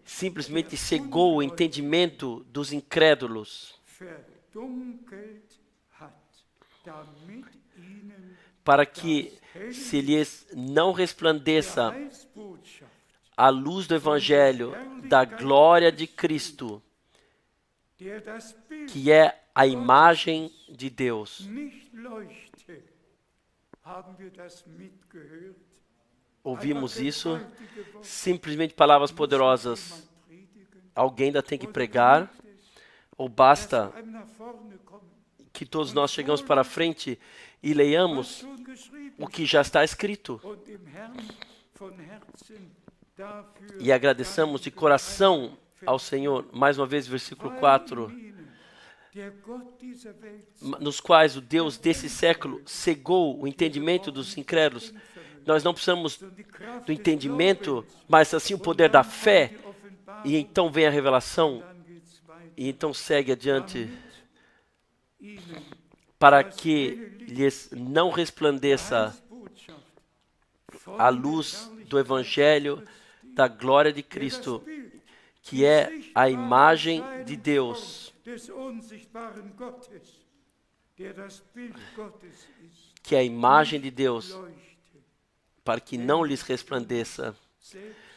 Speaker 1: simplesmente cegou o entendimento dos incrédulos, para que se lhes não resplandeça a luz do Evangelho da glória de Cristo, que é a imagem de Deus. Ouvimos isso, simplesmente palavras poderosas. Alguém ainda tem que pregar, ou basta que todos nós chegamos para frente e leiamos o que já está escrito. E agradeçamos de coração ao Senhor. Mais uma vez, versículo 4. Nos quais o Deus desse século cegou o entendimento dos incrédulos. Nós não precisamos do entendimento, mas assim o poder da fé. E então vem a revelação. E então segue adiante. Para que lhes não resplandeça a luz do Evangelho da glória de Cristo, que é a imagem de Deus, que é a imagem de Deus, para que não lhes resplandeça,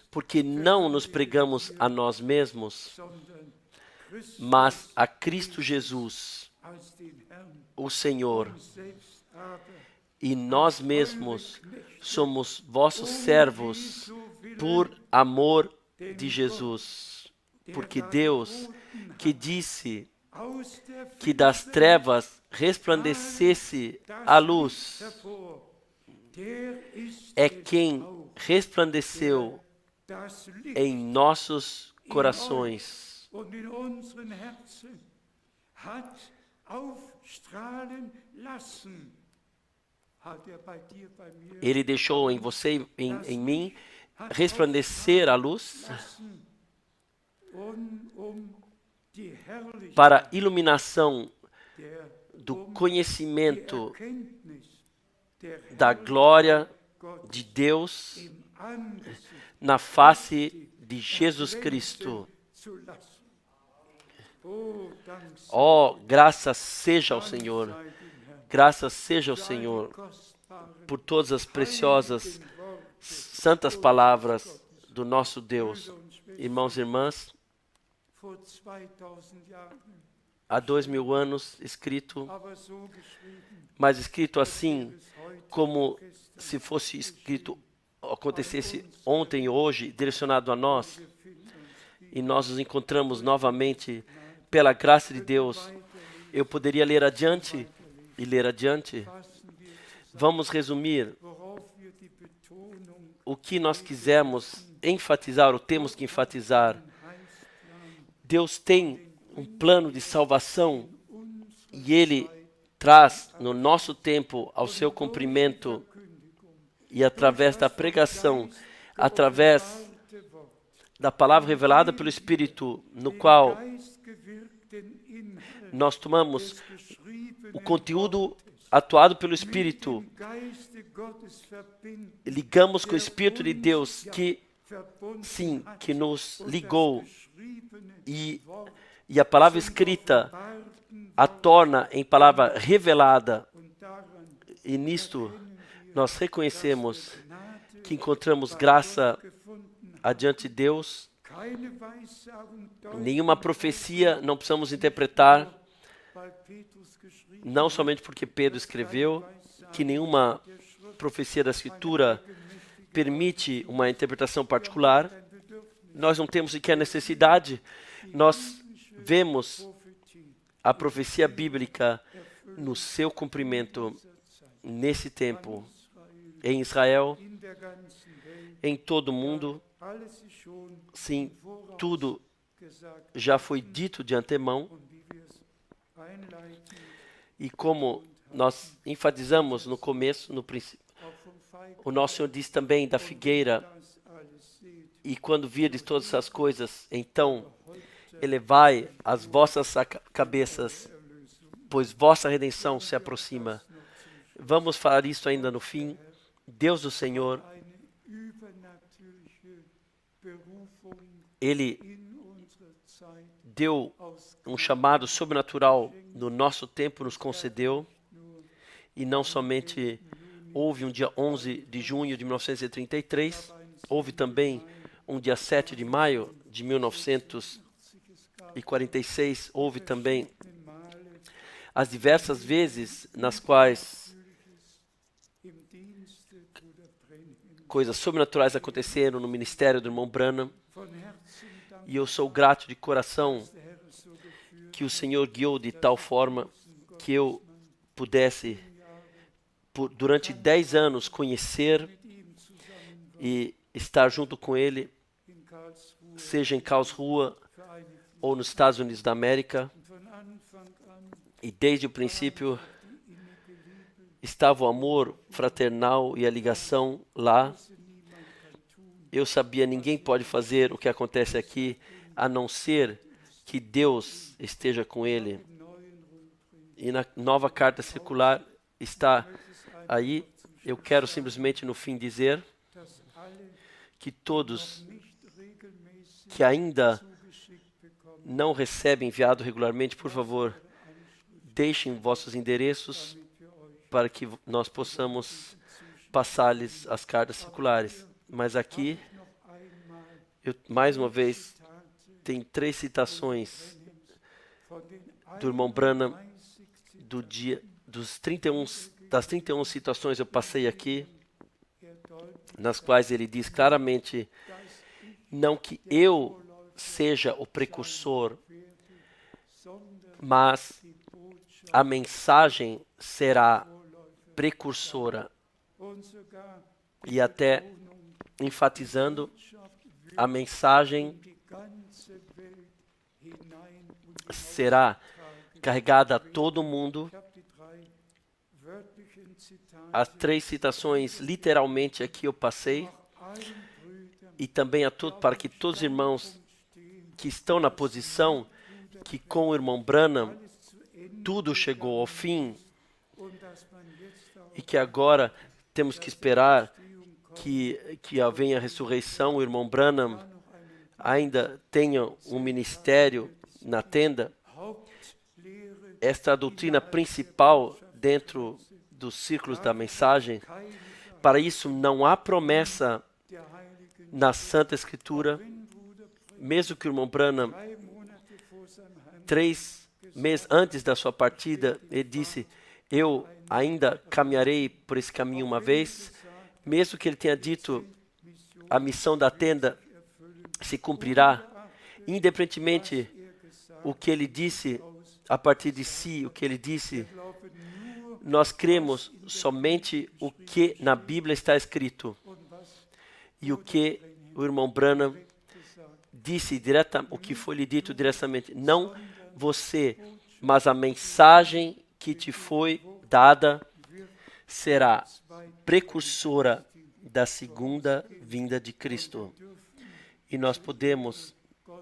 Speaker 1: porque não nos pregamos a nós mesmos, mas a Cristo Jesus, o Senhor, e nós mesmos somos vossos servos por amor de Jesus. Porque Deus, que disse que das trevas resplandecesse a luz, é quem resplandeceu em nossos corações. Ele deixou em você, em mim, resplandecer a luz, para a iluminação do conhecimento da glória de Deus na face de Jesus Cristo. Oh, graças seja ao Senhor, graças seja ao Senhor por todas as preciosas, santas palavras do nosso Deus. Irmãos e irmãs, há 2000 anos escrito, mas escrito assim, como se fosse escrito, acontecesse ontem e hoje, direcionado a nós, e nós nos encontramos novamente pela graça de Deus. Eu poderia ler adiante e ler adiante. Vamos resumir o que nós quisermos enfatizar, ou temos que enfatizar. Deus tem um plano de salvação e Ele traz no nosso tempo ao seu cumprimento, e através da pregação, através da palavra revelada pelo Espírito, no qual nós tomamos o conteúdo atuado pelo Espírito, ligamos com o Espírito de Deus, que sim, que nos ligou, e a palavra escrita a torna em palavra revelada, e nisto nós reconhecemos que encontramos graça adiante de Deus. Nenhuma profecia não precisamos interpretar, não somente porque Pedro escreveu, que nenhuma profecia da Escritura permite uma interpretação particular. Nós não temos sequer necessidade. Nós vemos a profecia bíblica no seu cumprimento nesse tempo, em Israel, em todo o mundo. Sim, tudo já foi dito de antemão. E como nós enfatizamos no começo, no princípio, o nosso Senhor diz também da figueira: e quando virdes todas essas coisas, então elevai as vossas cabeças, pois vossa redenção se aproxima. Vamos falar isso ainda no fim. Deus do Senhor, Ele deu um chamado sobrenatural no nosso tempo, nos concedeu, e não somente houve um dia 11 de junho de 1933, houve também um dia 7 de maio de 1946, houve também as diversas vezes nas quais coisas sobrenaturais aconteceram no ministério do irmão Branham, e eu sou grato de coração que o Senhor guiou de tal forma que eu pudesse, durante 10 anos, conhecer e estar junto com Ele, seja em Karlsruhe ou nos Estados Unidos da América. E desde o princípio estava o amor fraternal e a ligação lá. Eu sabia, ninguém pode fazer o que acontece aqui, a não ser que Deus esteja com ele. E na nova carta circular está aí. Eu quero simplesmente no fim dizer que todos que ainda não recebem enviado regularmente, por favor, deixem vossos endereços para que nós possamos passar-lhes as cartas circulares. Mas aqui, eu, mais uma vez, tem 3 citações do irmão Branham das 31 citações eu passei aqui, nas quais ele diz claramente, não que eu seja o precursor, mas a mensagem será precursora, e até enfatizando, a mensagem será carregada a todo mundo. As 3 citações literalmente aqui eu passei, e também para que todos os irmãos que estão na posição que com o irmão Branham tudo chegou ao fim e que agora temos que esperar que venha a ressurreição, o irmão Branham ainda tenha um ministério na tenda. Esta é a doutrina principal dentro dos círculos da mensagem. Para isso, não há promessa na Santa Escritura, mesmo que o irmão Branham, 3 meses antes da sua partida, ele disse: eu ainda caminharei por esse caminho uma vez. Mesmo que ele tenha dito, a missão da tenda se cumprirá, independentemente o que ele disse a partir de si, o que ele disse, nós cremos somente o que na Bíblia está escrito e o que o irmão Branham disse o que foi lhe dito diretamente. Não você, mas a mensagem que te foi dada será precursora da segunda vinda de Cristo. E nós podemos,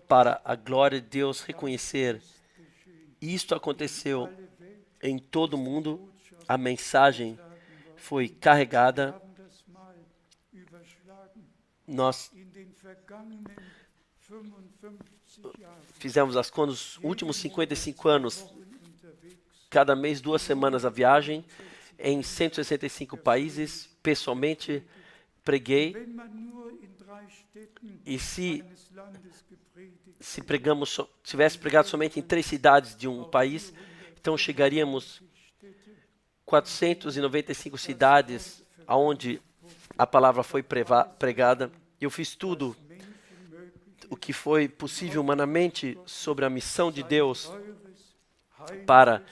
Speaker 1: para a glória de Deus, reconhecer isto aconteceu em todo o mundo. A mensagem foi carregada. Nós fizemos as contas nos últimos 55 anos, cada mês 2 semanas a viagem, em 165 países. Pessoalmente, preguei. E se tivesse pregado somente em 3 cidades de um país, então chegaríamos 495 cidades onde a palavra foi pregada. Eu fiz tudo o que foi possível humanamente sobre a missão de Deus para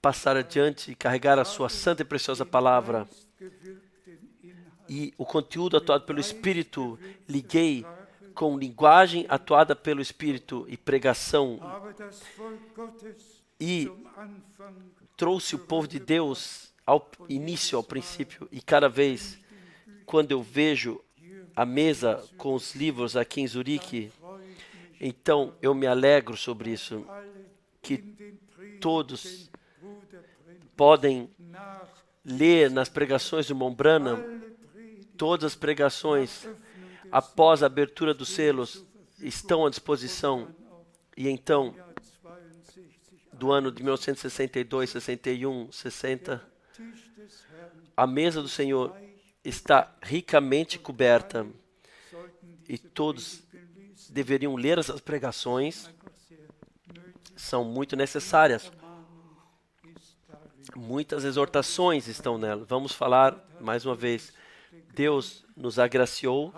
Speaker 1: passar adiante e carregar a sua santa e preciosa palavra. E o conteúdo atuado pelo Espírito, liguei com linguagem atuada pelo Espírito e pregação. E trouxe o povo de Deus ao início, ao princípio. E cada vez, quando eu vejo a mesa com os livros aqui em Zurique, então eu me alegro sobre isso, que todos podem ler nas pregações do irmão Branham. Todas as pregações após a abertura dos selos estão à disposição. E então, do ano de 1962, 61, 60, a mesa do Senhor está ricamente coberta. E todos deveriam ler essas pregações. São muito necessárias. Muitas exortações estão nela. Vamos falar mais uma vez. Deus nos agraciou,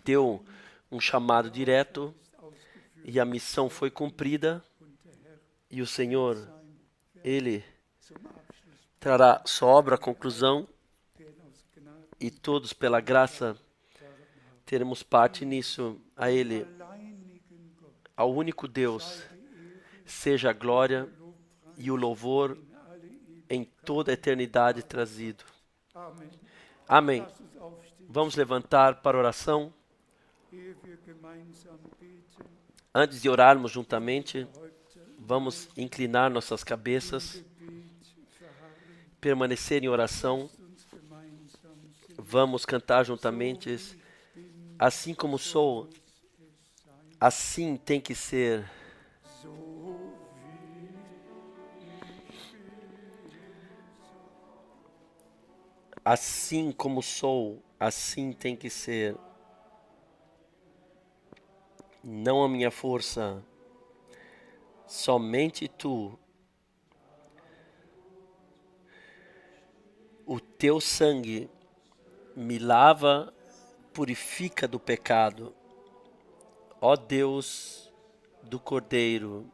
Speaker 1: deu um chamado direto e a missão foi cumprida. E o Senhor, Ele trará sua obra à conclusão e todos, pela graça, teremos parte nisso. A Ele, ao único Deus, seja a glória e o louvor em toda a eternidade trazido. Amém. Vamos levantar para oração. Antes de orarmos juntamente, vamos inclinar nossas cabeças, permanecer em oração. Vamos cantar juntamente. Assim como sou, assim tem que ser. Assim como sou, assim tem que ser. Não a minha força, somente tu. O teu sangue me lava, purifica do pecado. Ó Deus do Cordeiro,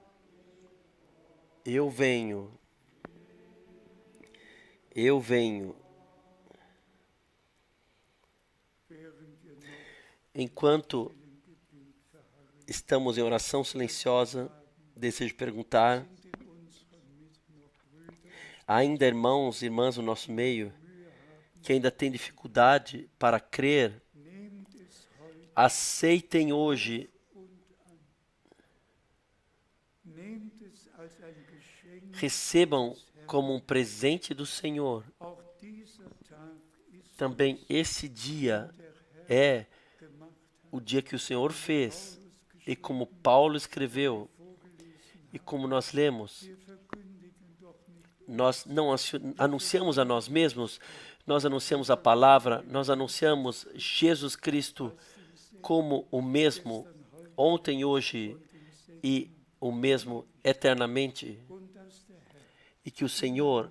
Speaker 1: eu venho. Eu venho. Enquanto estamos em oração silenciosa, desejo perguntar: há ainda irmãos e irmãs no nosso meio que ainda têm dificuldade para crer? Aceitem hoje recebam como um presente do Senhor. Também esse dia é o dia que o Senhor fez. E como Paulo escreveu, e como nós lemos, nós não anunciamos a nós mesmos, nós anunciamos a palavra, nós anunciamos Jesus Cristo como o mesmo ontem, hoje e o mesmo eternamente. E que o Senhor,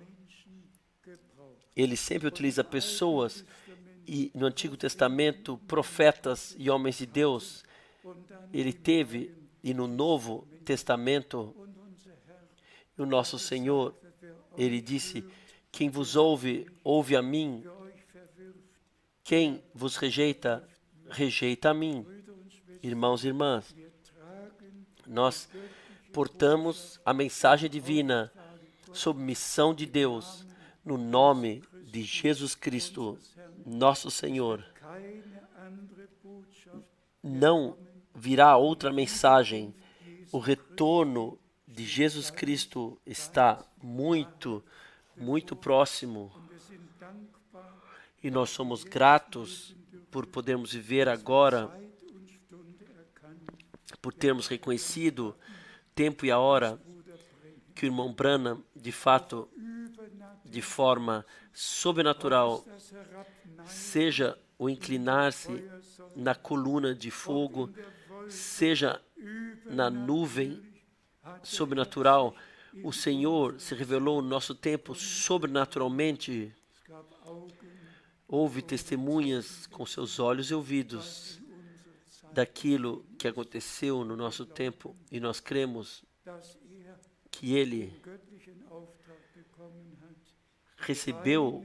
Speaker 1: Ele sempre utiliza pessoas, e no Antigo Testamento, profetas e homens de Deus, Ele teve, e no Novo Testamento, o nosso Senhor, Ele disse: quem vos ouve, ouve a mim. Quem vos rejeita, rejeita a mim. Irmãos e irmãs, nós portamos a mensagem divina sob missão de Deus, no nome de Jesus Cristo, nosso Senhor. Não virá outra mensagem. O retorno de Jesus Cristo está muito, muito próximo. E nós somos gratos por podermos viver agora, por termos reconhecido tempo e a hora que o irmão Branham, de fato, de forma sobrenatural, seja o inclinar-se na coluna de fogo, seja na nuvem sobrenatural, o Senhor se revelou no nosso tempo sobrenaturalmente. Houve testemunhas com seus olhos e ouvidos daquilo que aconteceu no nosso tempo, e nós cremos que Ele recebeu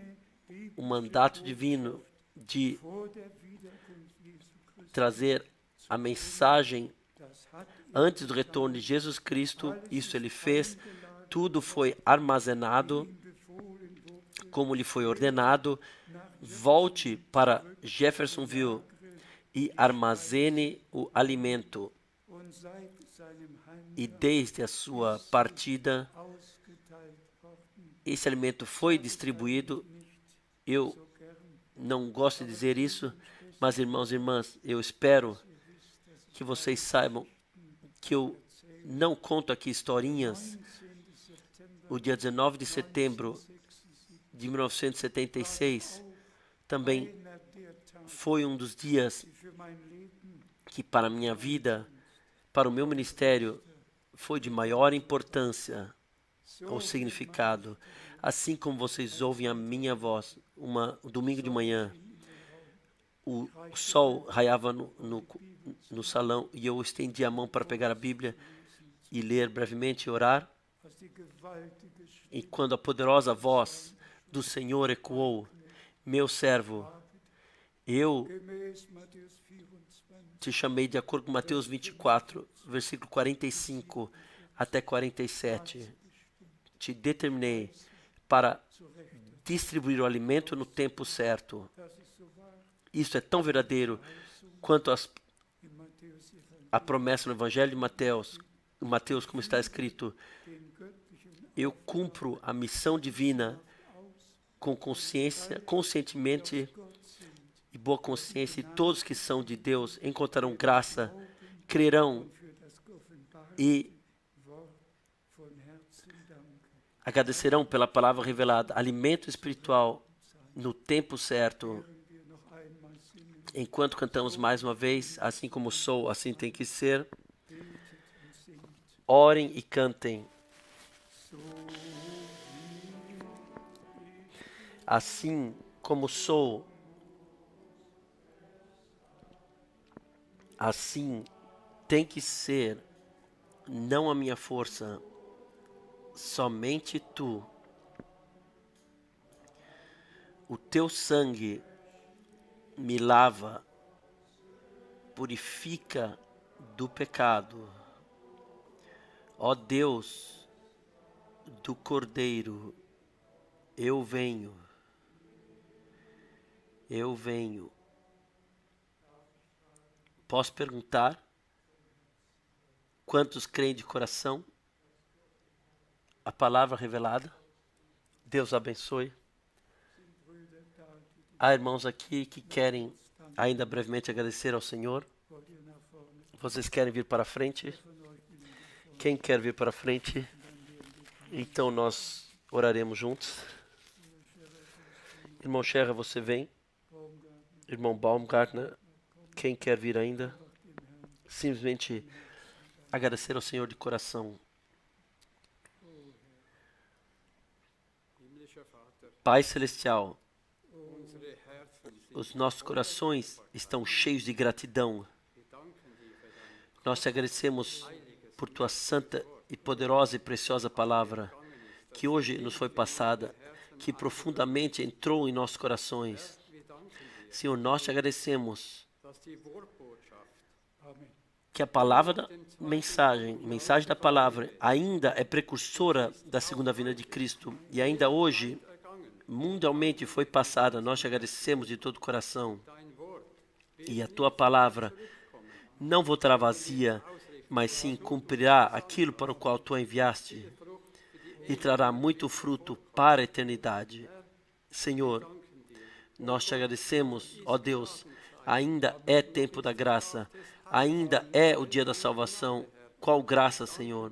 Speaker 1: o mandato divino de trazer a mensagem antes do retorno de Jesus Cristo. Isso Ele fez. Tudo foi armazenado como lhe foi ordenado. Volte para Jeffersonville e armazene o alimento. E desde a sua partida, esse alimento foi distribuído. Eu não gosto de dizer isso, mas irmãos e irmãs, eu espero que vocês saibam que eu não conto aqui historinhas. O dia 19 de setembro de 1976 também foi um dos dias que para a minha vida, para o meu ministério, foi de maior importância ou significado. Assim como vocês ouvem a minha voz, um domingo de manhã, o sol raiava no salão e eu estendi a mão para pegar a Bíblia e ler brevemente e orar. E quando a poderosa voz do Senhor ecoou: meu servo, eu te chamei de acordo com Mateus 24, versículo 45 até 47. Te determinei para distribuir o alimento no tempo certo. Isso é tão verdadeiro quanto a promessa no Evangelho de Mateus, como está escrito: eu cumpro a missão divina com consciência, conscientemente e boa consciência, e todos que são de Deus encontrarão graça, crerão e agradecerão pela palavra revelada, alimento espiritual no tempo certo. Enquanto cantamos mais uma vez, assim como sou, assim tem que ser, orem e cantem. Assim como sou, assim tem que ser, não a minha força, somente tu. O teu sangue me lava, purifica do pecado. Ó Deus do Cordeiro, eu venho. Eu venho. Posso perguntar quantos creem de coração? a palavra revelada. Deus abençoe. Há irmãos aqui que querem ainda brevemente agradecer ao Senhor. Vocês querem vir para frente? Quem quer vir para frente? Então nós oraremos juntos. Irmão Scherrer, você vem. Irmão Baumgartner, quem quer vir ainda? Simplesmente agradecer ao Senhor de coração. Pai Celestial, os nossos corações estão cheios de gratidão. Nós te agradecemos por tua santa e poderosa e preciosa palavra, que hoje nos foi passada, que profundamente entrou em nossos corações. Senhor, nós te agradecemos que a palavra da mensagem da palavra, ainda é precursora da segunda vinda de Cristo, e ainda hoje, mundialmente foi passada. Nós te agradecemos de todo o coração. E a tua palavra não voltará vazia, mas sim cumprirá aquilo para o qual tu a enviaste e trará muito fruto para a eternidade. Senhor, nós te agradecemos, ó Deus, ainda é tempo da graça, ainda é o dia da salvação. Qual graça, Senhor!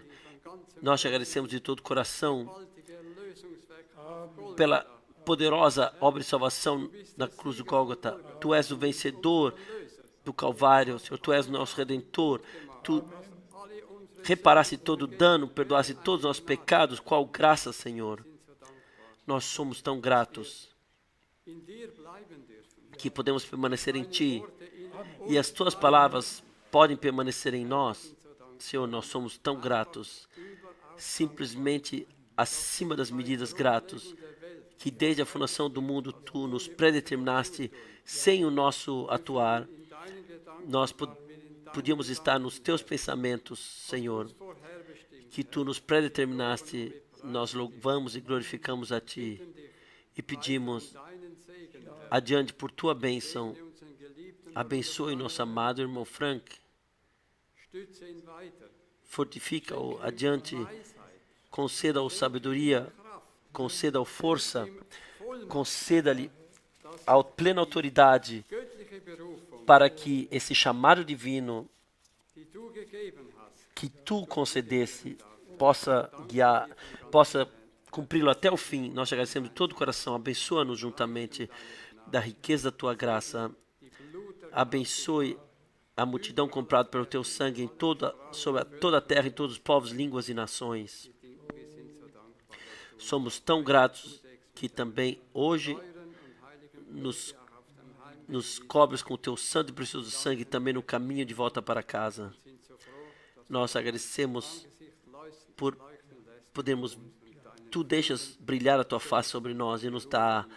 Speaker 1: Nós te agradecemos de todo o coração pela poderosa obra de salvação na cruz do Gólgota. Tu és o vencedor do Calvário, Senhor. Tu és o nosso Redentor. Tu reparaste todo o dano, perdoaste todos os nossos pecados. Qual graça, Senhor! Nós somos tão gratos que podemos permanecer em Ti e as Tuas palavras podem permanecer em nós. Senhor, nós somos tão gratos, simplesmente acima das medidas gratos, que desde a fundação do mundo Tu nos predeterminaste sem o nosso atuar. Nós podíamos estar nos Teus pensamentos, Senhor, que Tu nos predeterminaste. Nós louvamos e glorificamos a Ti e pedimos adiante por Tua bênção. Abençoe nosso amado irmão Frank. Fortifica-o adiante. Conceda-o sabedoria. Conceda-o força. Conceda-lhe a plena autoridade para que esse chamado divino que Tu concedesse possa guiar, possa cumpri-lo até o fim. Nós te agradecemos de todo o coração. Abençoa-nos juntamente da riqueza da Tua graça. Abençoe a multidão comprada pelo Teu sangue sobre toda a terra, em todos os povos, línguas e nações. Somos tão gratos que também hoje nos cobres com o Teu santo e precioso sangue também no caminho de volta para casa. Nós agradecemos por podermos. Tu deixas brilhar a Tua face sobre nós e nos dá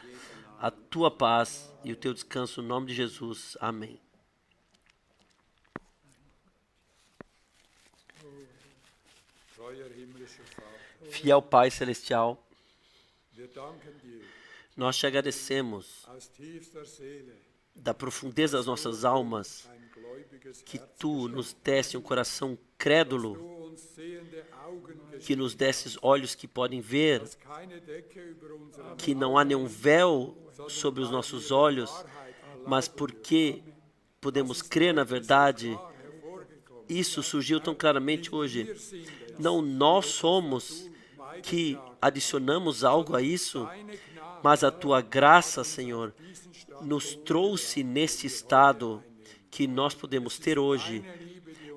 Speaker 1: a Tua paz e o Teu descanso, no nome de Jesus. Amém. Fiel Pai Celestial, nós te agradecemos da profundeza das nossas almas que Tu nos desse um coração crédulo, que nos desses olhos que podem ver, que não há nenhum véu sobre os nossos olhos, mas porque podemos crer na verdade, isso surgiu tão claramente hoje. Não nós somos que adicionamos algo a isso, mas a Tua graça, Senhor, nos trouxe neste estado que nós podemos ter hoje.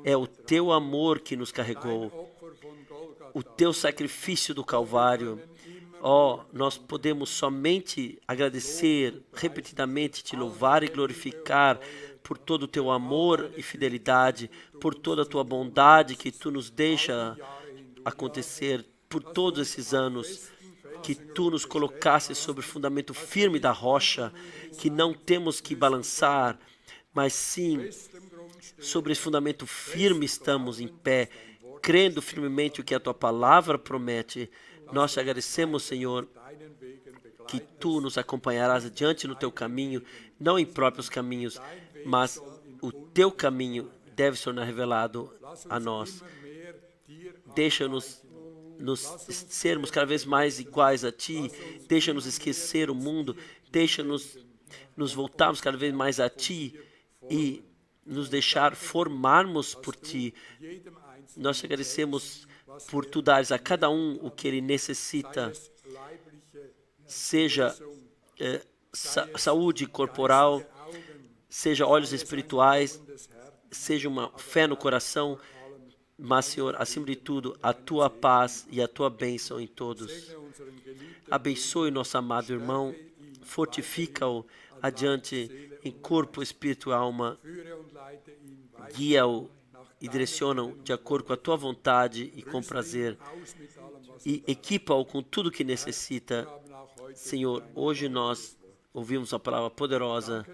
Speaker 1: É o Teu amor que nos carregou, o Teu sacrifício do Calvário. Nós podemos somente agradecer repetidamente, Te louvar e glorificar por todo o Teu amor e fidelidade, por toda a Tua bondade que Tu nos deixa acontecer, por todos esses anos que Tu nos colocaste sobre o fundamento firme da rocha, que não temos que balançar, mas sim, sobre esse fundamento firme estamos em pé, crendo firmemente o que a Tua palavra promete. Nós te agradecemos, Senhor, que Tu nos acompanharás adiante no Teu caminho, não em próprios caminhos, mas o Teu caminho deve se tornar revelado a nós. Deixa-nos nos sermos cada vez mais iguais a Ti. Deixa-nos esquecer o mundo. Deixa-nos nos voltarmos cada vez mais a Ti e nos deixar formarmos por Ti. Nós te agradecemos por Tu dares a cada um o que ele necessita, seja saúde corporal, seja olhos espirituais, seja uma fé no coração, mas, Senhor, acima de tudo, a Tua paz e a Tua bênção em todos. Abençoe nosso amado irmão, fortifica-o adiante em corpo, espírito e alma, guia-o e direciona-o de acordo com a Tua vontade e com prazer, e equipa-o com tudo que necessita. Senhor, hoje nós ouvimos a palavra poderosa.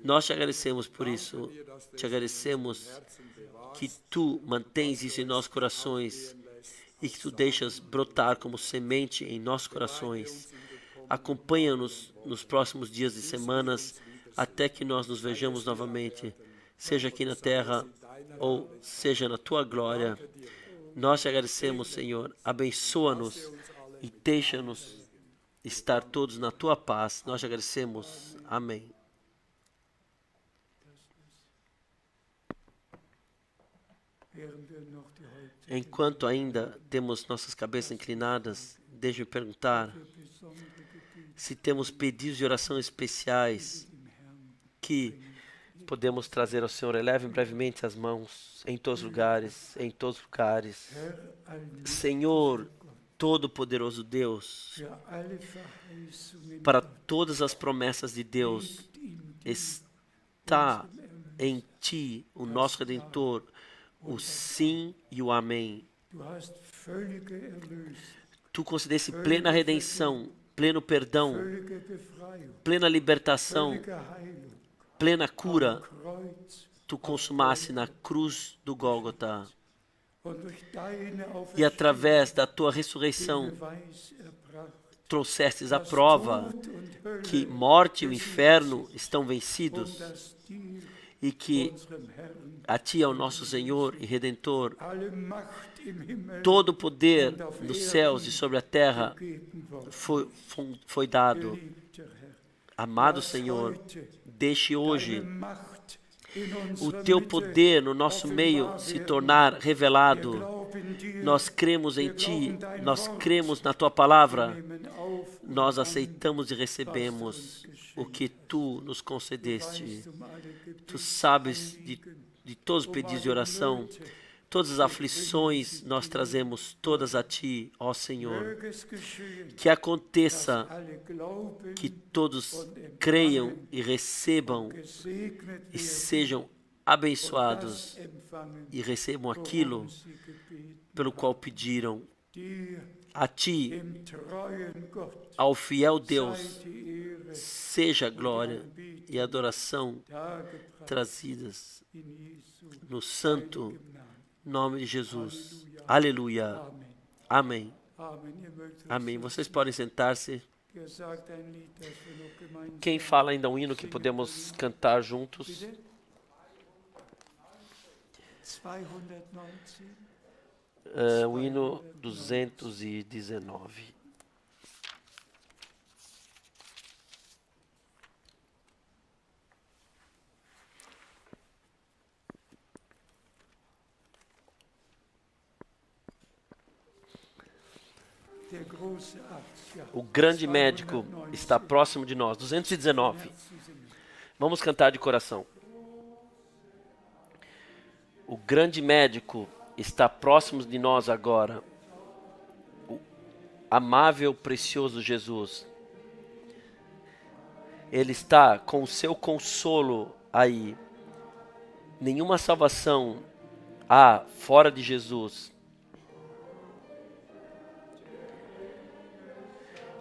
Speaker 1: Nós te agradecemos por isso. Te agradecemos que Tu mantens isso em nossos corações e que Tu deixas brotar como semente em nossos corações. Acompanha-nos nos próximos dias e semanas até que nós nos vejamos novamente, seja aqui na terra ou seja na Tua glória. Nós te agradecemos, Senhor. Abençoa-nos e deixa-nos estar todos na Tua paz. Nós te agradecemos. Amém. Enquanto ainda temos nossas cabeças inclinadas, deixe-me perguntar se temos pedidos de oração especiais que podemos trazer ao Senhor. Elevem brevemente as mãos em todos os lugares, em todos os lugares. Senhor, Todo-Poderoso Deus, para todas as promessas de Deus, está em Ti, o nosso Redentor, o sim e o amém. Tu concedeste plena redenção, pleno perdão, plena libertação, plena cura. Tu consumaste na cruz do Gólgota. E através da Tua ressurreição, trouxestes a prova que morte e o inferno estão vencidos e que a Ti é o nosso Senhor e Redentor. Todo o poder nos céus e sobre a terra foi dado. Amado Senhor, deixe hoje o Teu poder no nosso meio se tornar revelado. Nós cremos em Ti, nós cremos na Tua palavra, nós aceitamos e recebemos o que Tu nos concedeste. Tu sabes de todos os pedidos de oração, todas as aflições nós trazemos todas a Ti, ó Senhor. Que aconteça que todos creiam e recebam e sejam abençoados e recebam aquilo pelo qual pediram. A Ti, ao fiel Deus, seja a glória e a adoração trazidas no santo nome de Jesus. Aleluia. Amém. Amém. Vocês podem sentar-se. Quem fala ainda um hino que podemos cantar juntos? O hino 219. O grande médico está próximo de nós. 219. Vamos cantar de coração. O grande médico está próximo de nós agora. O amável, precioso Jesus. Ele está com o seu consolo aí. Nenhuma salvação há fora de Jesus.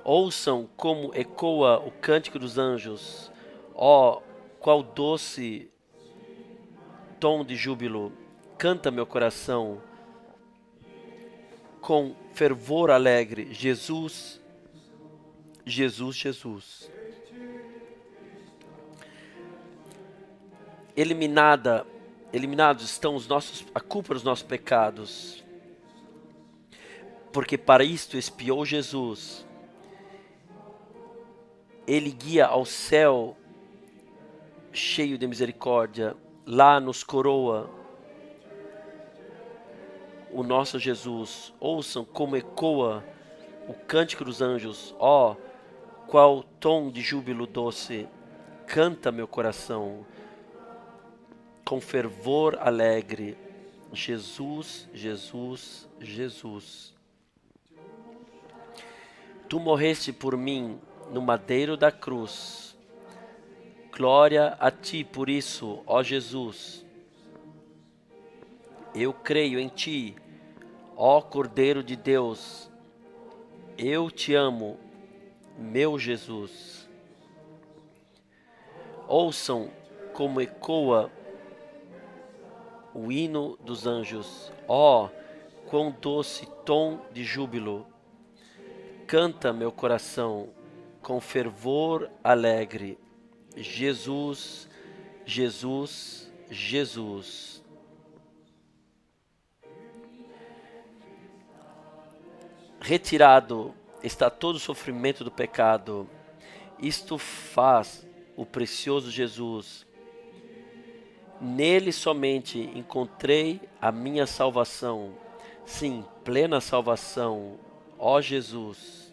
Speaker 1: Ouçam como ecoa o cântico dos anjos. Ó, qual doce tom de júbilo. Canta meu coração com fervor alegre. Jesus, Jesus, Jesus. Eliminados estão a culpa dos nossos pecados. porque para isto expiou Jesus. Ele guia ao céu cheio de misericórdia, lá nos coroa o nosso Jesus. Ouçam como ecoa o cântico dos anjos. Ó, qual tom de júbilo doce canta meu coração, com fervor alegre. Jesus, Jesus, Jesus. Tu morreste por mim no madeiro da cruz. Glória a ti por isso, ó Jesus. Eu creio em ti, ó Cordeiro de Deus. Eu te amo, meu Jesus. Ouçam como ecoa o hino dos anjos. Ó, quão doce tom de júbilo canta meu coração, com fervor alegre. Jesus, Jesus, Jesus. Retirado está todo o sofrimento do pecado. Isto faz o precioso Jesus. Nele somente encontrei a minha salvação. Sim, plena salvação, ó Jesus.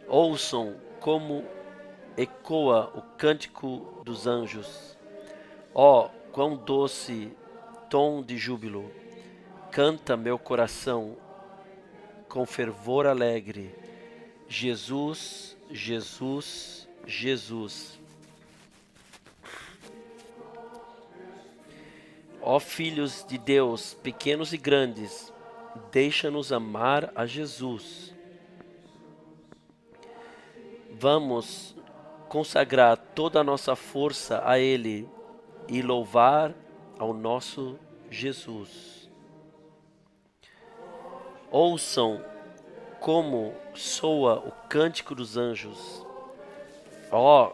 Speaker 1: Ouçam como ecoa o cântico dos anjos. Ó, quão doce tom de júbilo canta meu coração, com fervor alegre. Jesus, Jesus, Jesus. Ó filhos de Deus, pequenos e grandes, deixa-nos amar a Jesus. Vamos consagrar toda a nossa força a Ele e louvar ao nosso Jesus. Ouçam como soa o cântico dos anjos. Ó,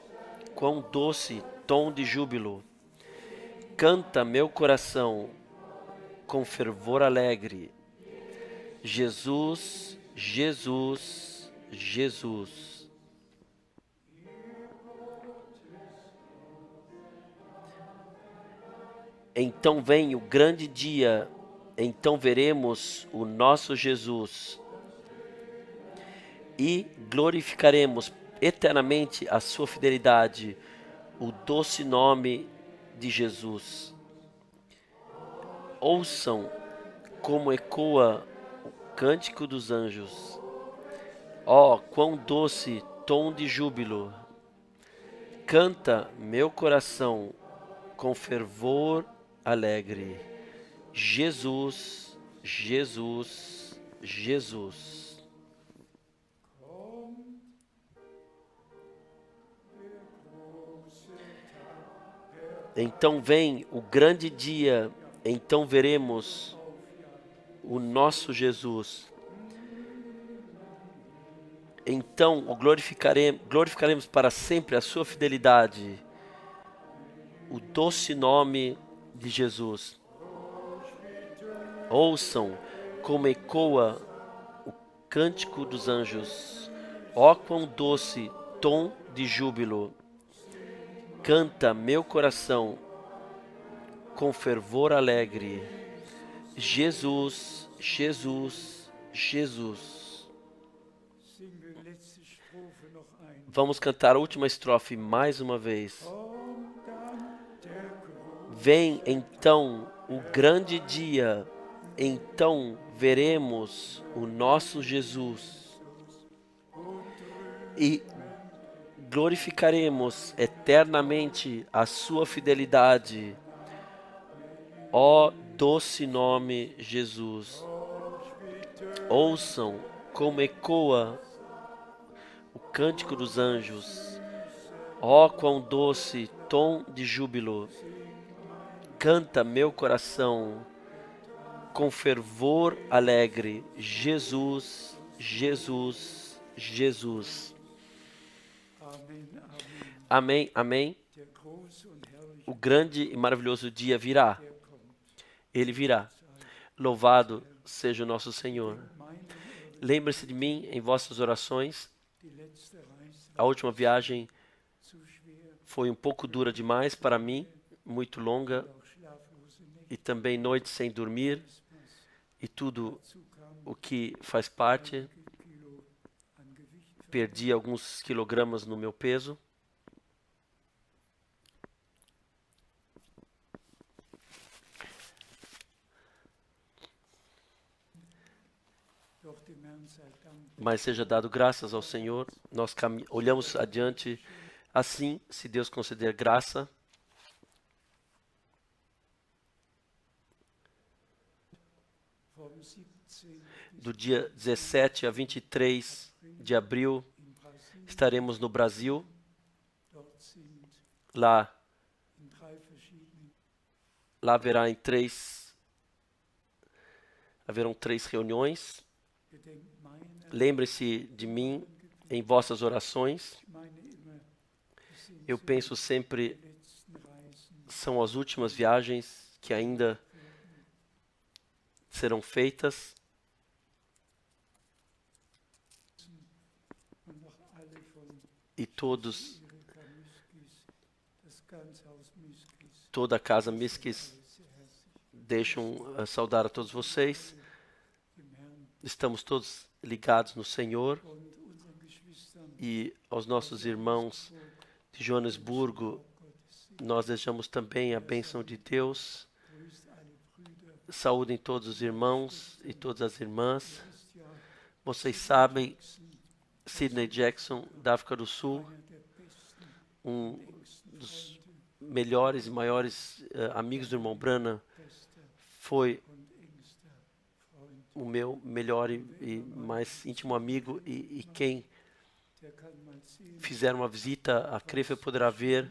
Speaker 1: quão doce tom de júbilo canta meu coração, com fervor alegre. Jesus, Jesus, Jesus. Então vem o grande dia, então veremos o nosso Jesus e glorificaremos eternamente a sua fidelidade, o doce nome de Jesus. Ouçam como ecoa o cântico dos anjos. Ó, quão doce tom de júbilo canta meu coração, com fervor alegre. Jesus, Jesus, Jesus. Então vem o grande dia, então veremos o nosso Jesus. Então o glorificaremos para sempre a sua fidelidade, o doce nome de Jesus. Ouçam como ecoa o cântico dos anjos. Ó, quão doce tom de júbilo canta meu coração, com fervor alegre. Jesus, Jesus, Jesus. Vamos cantar a última estrofe mais uma vez. Vem então o grande dia, então veremos o nosso Jesus e glorificaremos eternamente a sua fidelidade. Ó doce nome Jesus. Ouçam como ecoa o cântico dos anjos. Ó quão doce tom de júbilo canta meu coração, com fervor alegre. Jesus, Jesus, Jesus. Amém, amém. O grande e maravilhoso dia virá. Ele virá. Louvado seja o nosso Senhor. Lembre-se de mim em vossas orações. A última viagem foi um pouco dura demais para mim, muito longa, e também noites sem dormir, e tudo o que faz parte. Perdi alguns quilogramas no meu peso. Mas seja dado graças ao Senhor. Nós olhamos adiante assim, se Deus conceder graça. Do dia 17 a 23 de abril, estaremos no Brasil. Lá haverão três reuniões. Lembre-se de mim em vossas orações. Eu penso sempre, são as últimas viagens que ainda serão feitas. E toda a casa Miskis deixam saudar a todos vocês. Estamos todos ligados no Senhor. E aos nossos irmãos de Joanesburgo, nós desejamos também a bênção de Deus. Saúdem todos os irmãos e todas as irmãs. Vocês sabem, Sidney Jackson, da África do Sul, um dos melhores e maiores amigos do irmão Branham, foi o meu melhor e mais íntimo amigo, e quem fizer uma visita a Krefeld poderá ver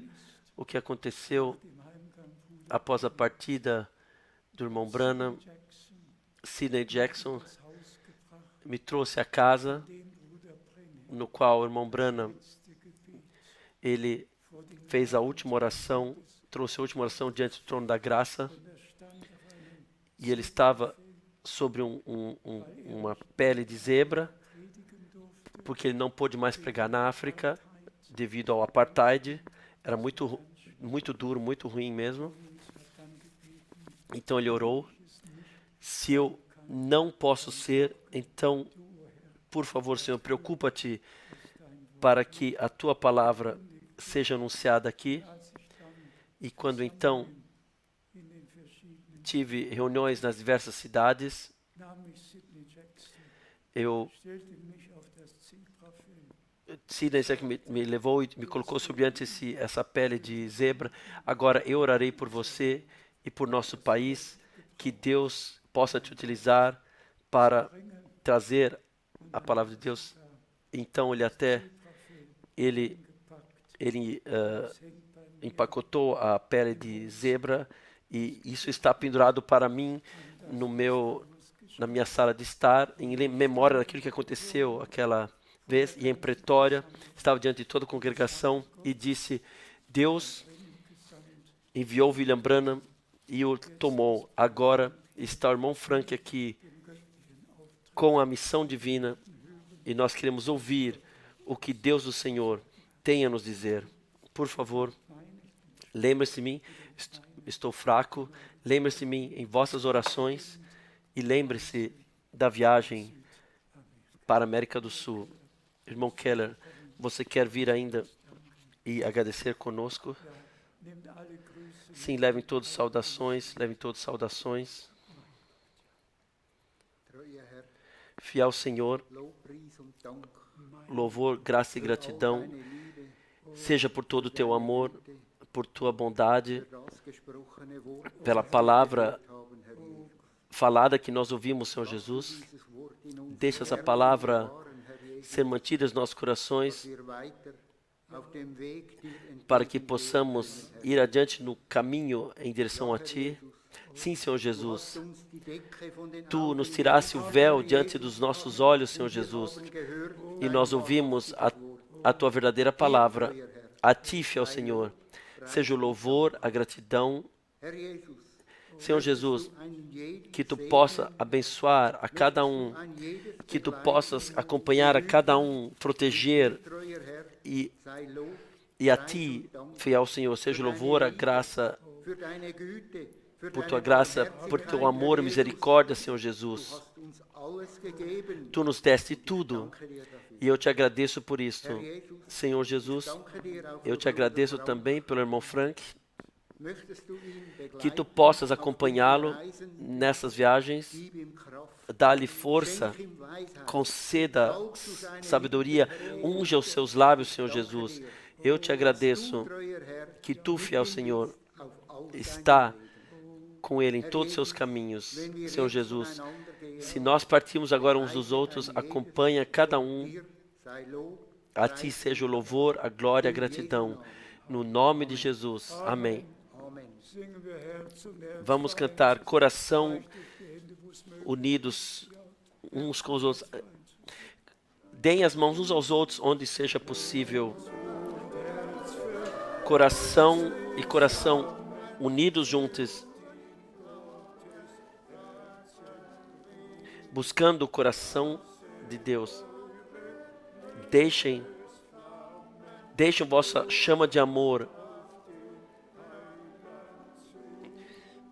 Speaker 1: o que aconteceu após a partida do irmão Branham. Sidney Jackson me trouxe a casa no qual o irmão Branham, ele fez a última oração, trouxe a última oração diante do trono da graça, e ele estava sobre uma pele de zebra, porque ele não pôde mais pregar na África devido ao apartheid. Era muito duro, muito ruim mesmo. Então ele orou: se eu não posso ser, então, por favor, Senhor, preocupa-te para que a tua palavra seja anunciada aqui. E quando então tive reuniões nas diversas cidades, Sidney me levou e me colocou sobre essa pele de zebra. Agora eu orarei por você e por nosso país, que Deus possa te utilizar para trazer a palavra de Deus. Então ele empacotou a pele de zebra, e isso está pendurado para mim na minha sala de estar, em memória daquilo que aconteceu aquela vez. E em Pretória, estava diante de toda a congregação e disse: Deus enviou William Branham e o tomou. Agora está o irmão Frank aqui com a missão divina, e nós queremos ouvir o que Deus, o Senhor, tem a nos dizer. Por favor, lembre-se de mim, estou fraco. Lembre-se de mim em vossas orações, e lembre-se da viagem para a América do Sul. Irmão Keller, você quer vir ainda e agradecer conosco? Sim, levem todos saudações, Fiel Senhor, louvor, graça e gratidão seja por todo o teu amor, por tua bondade, pela palavra falada que nós ouvimos, Senhor Jesus. Deixa essa palavra ser mantida nos nossos corações, para que possamos ir adiante no caminho em direção a Ti. Sim, Senhor Jesus, Tu nos tiraste o véu diante dos nossos olhos, Senhor Jesus, e nós ouvimos a Tua verdadeira palavra. A Ti, fiel Senhor, seja o louvor, a gratidão. Senhor Jesus, que Tu possa abençoar a cada um, que Tu possas acompanhar a cada um, proteger e a Ti, fiel Senhor, seja louvor, a graça, por Tua graça, por Teu amor e misericórdia, Senhor Jesus. Tu nos deste tudo e eu Te agradeço por isto. Senhor Jesus, eu Te agradeço também pelo irmão Frank, que Tu possas acompanhá-lo nessas viagens, dá-lhe força, conceda sabedoria, unja os seus lábios, Senhor Jesus. Eu Te agradeço que Tu, fiel Senhor, está com ele em todos os seus caminhos, Senhor Jesus. Se nós partimos agora uns dos outros, acompanha cada um. A Ti seja o louvor, a glória, a gratidão. No nome de Jesus. Amém. Vamos cantar Coração Unidos uns com os outros. Deem as mãos uns aos outros onde seja possível. Coração e coração unidos juntos. Buscando o coração de Deus. Deixem vossa chama de amor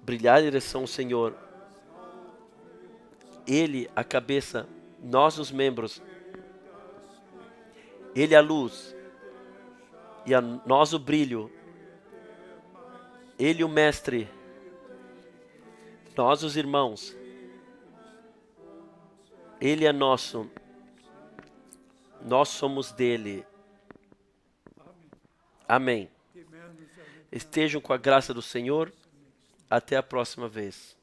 Speaker 1: brilhar em direção ao Senhor. Ele, a cabeça, nós os membros. Ele, a luz, e a nós o brilho. Ele, o mestre, nós os irmãos. Ele é nosso, nós somos dele. Amém. Estejam com a graça do Senhor. Até a próxima vez.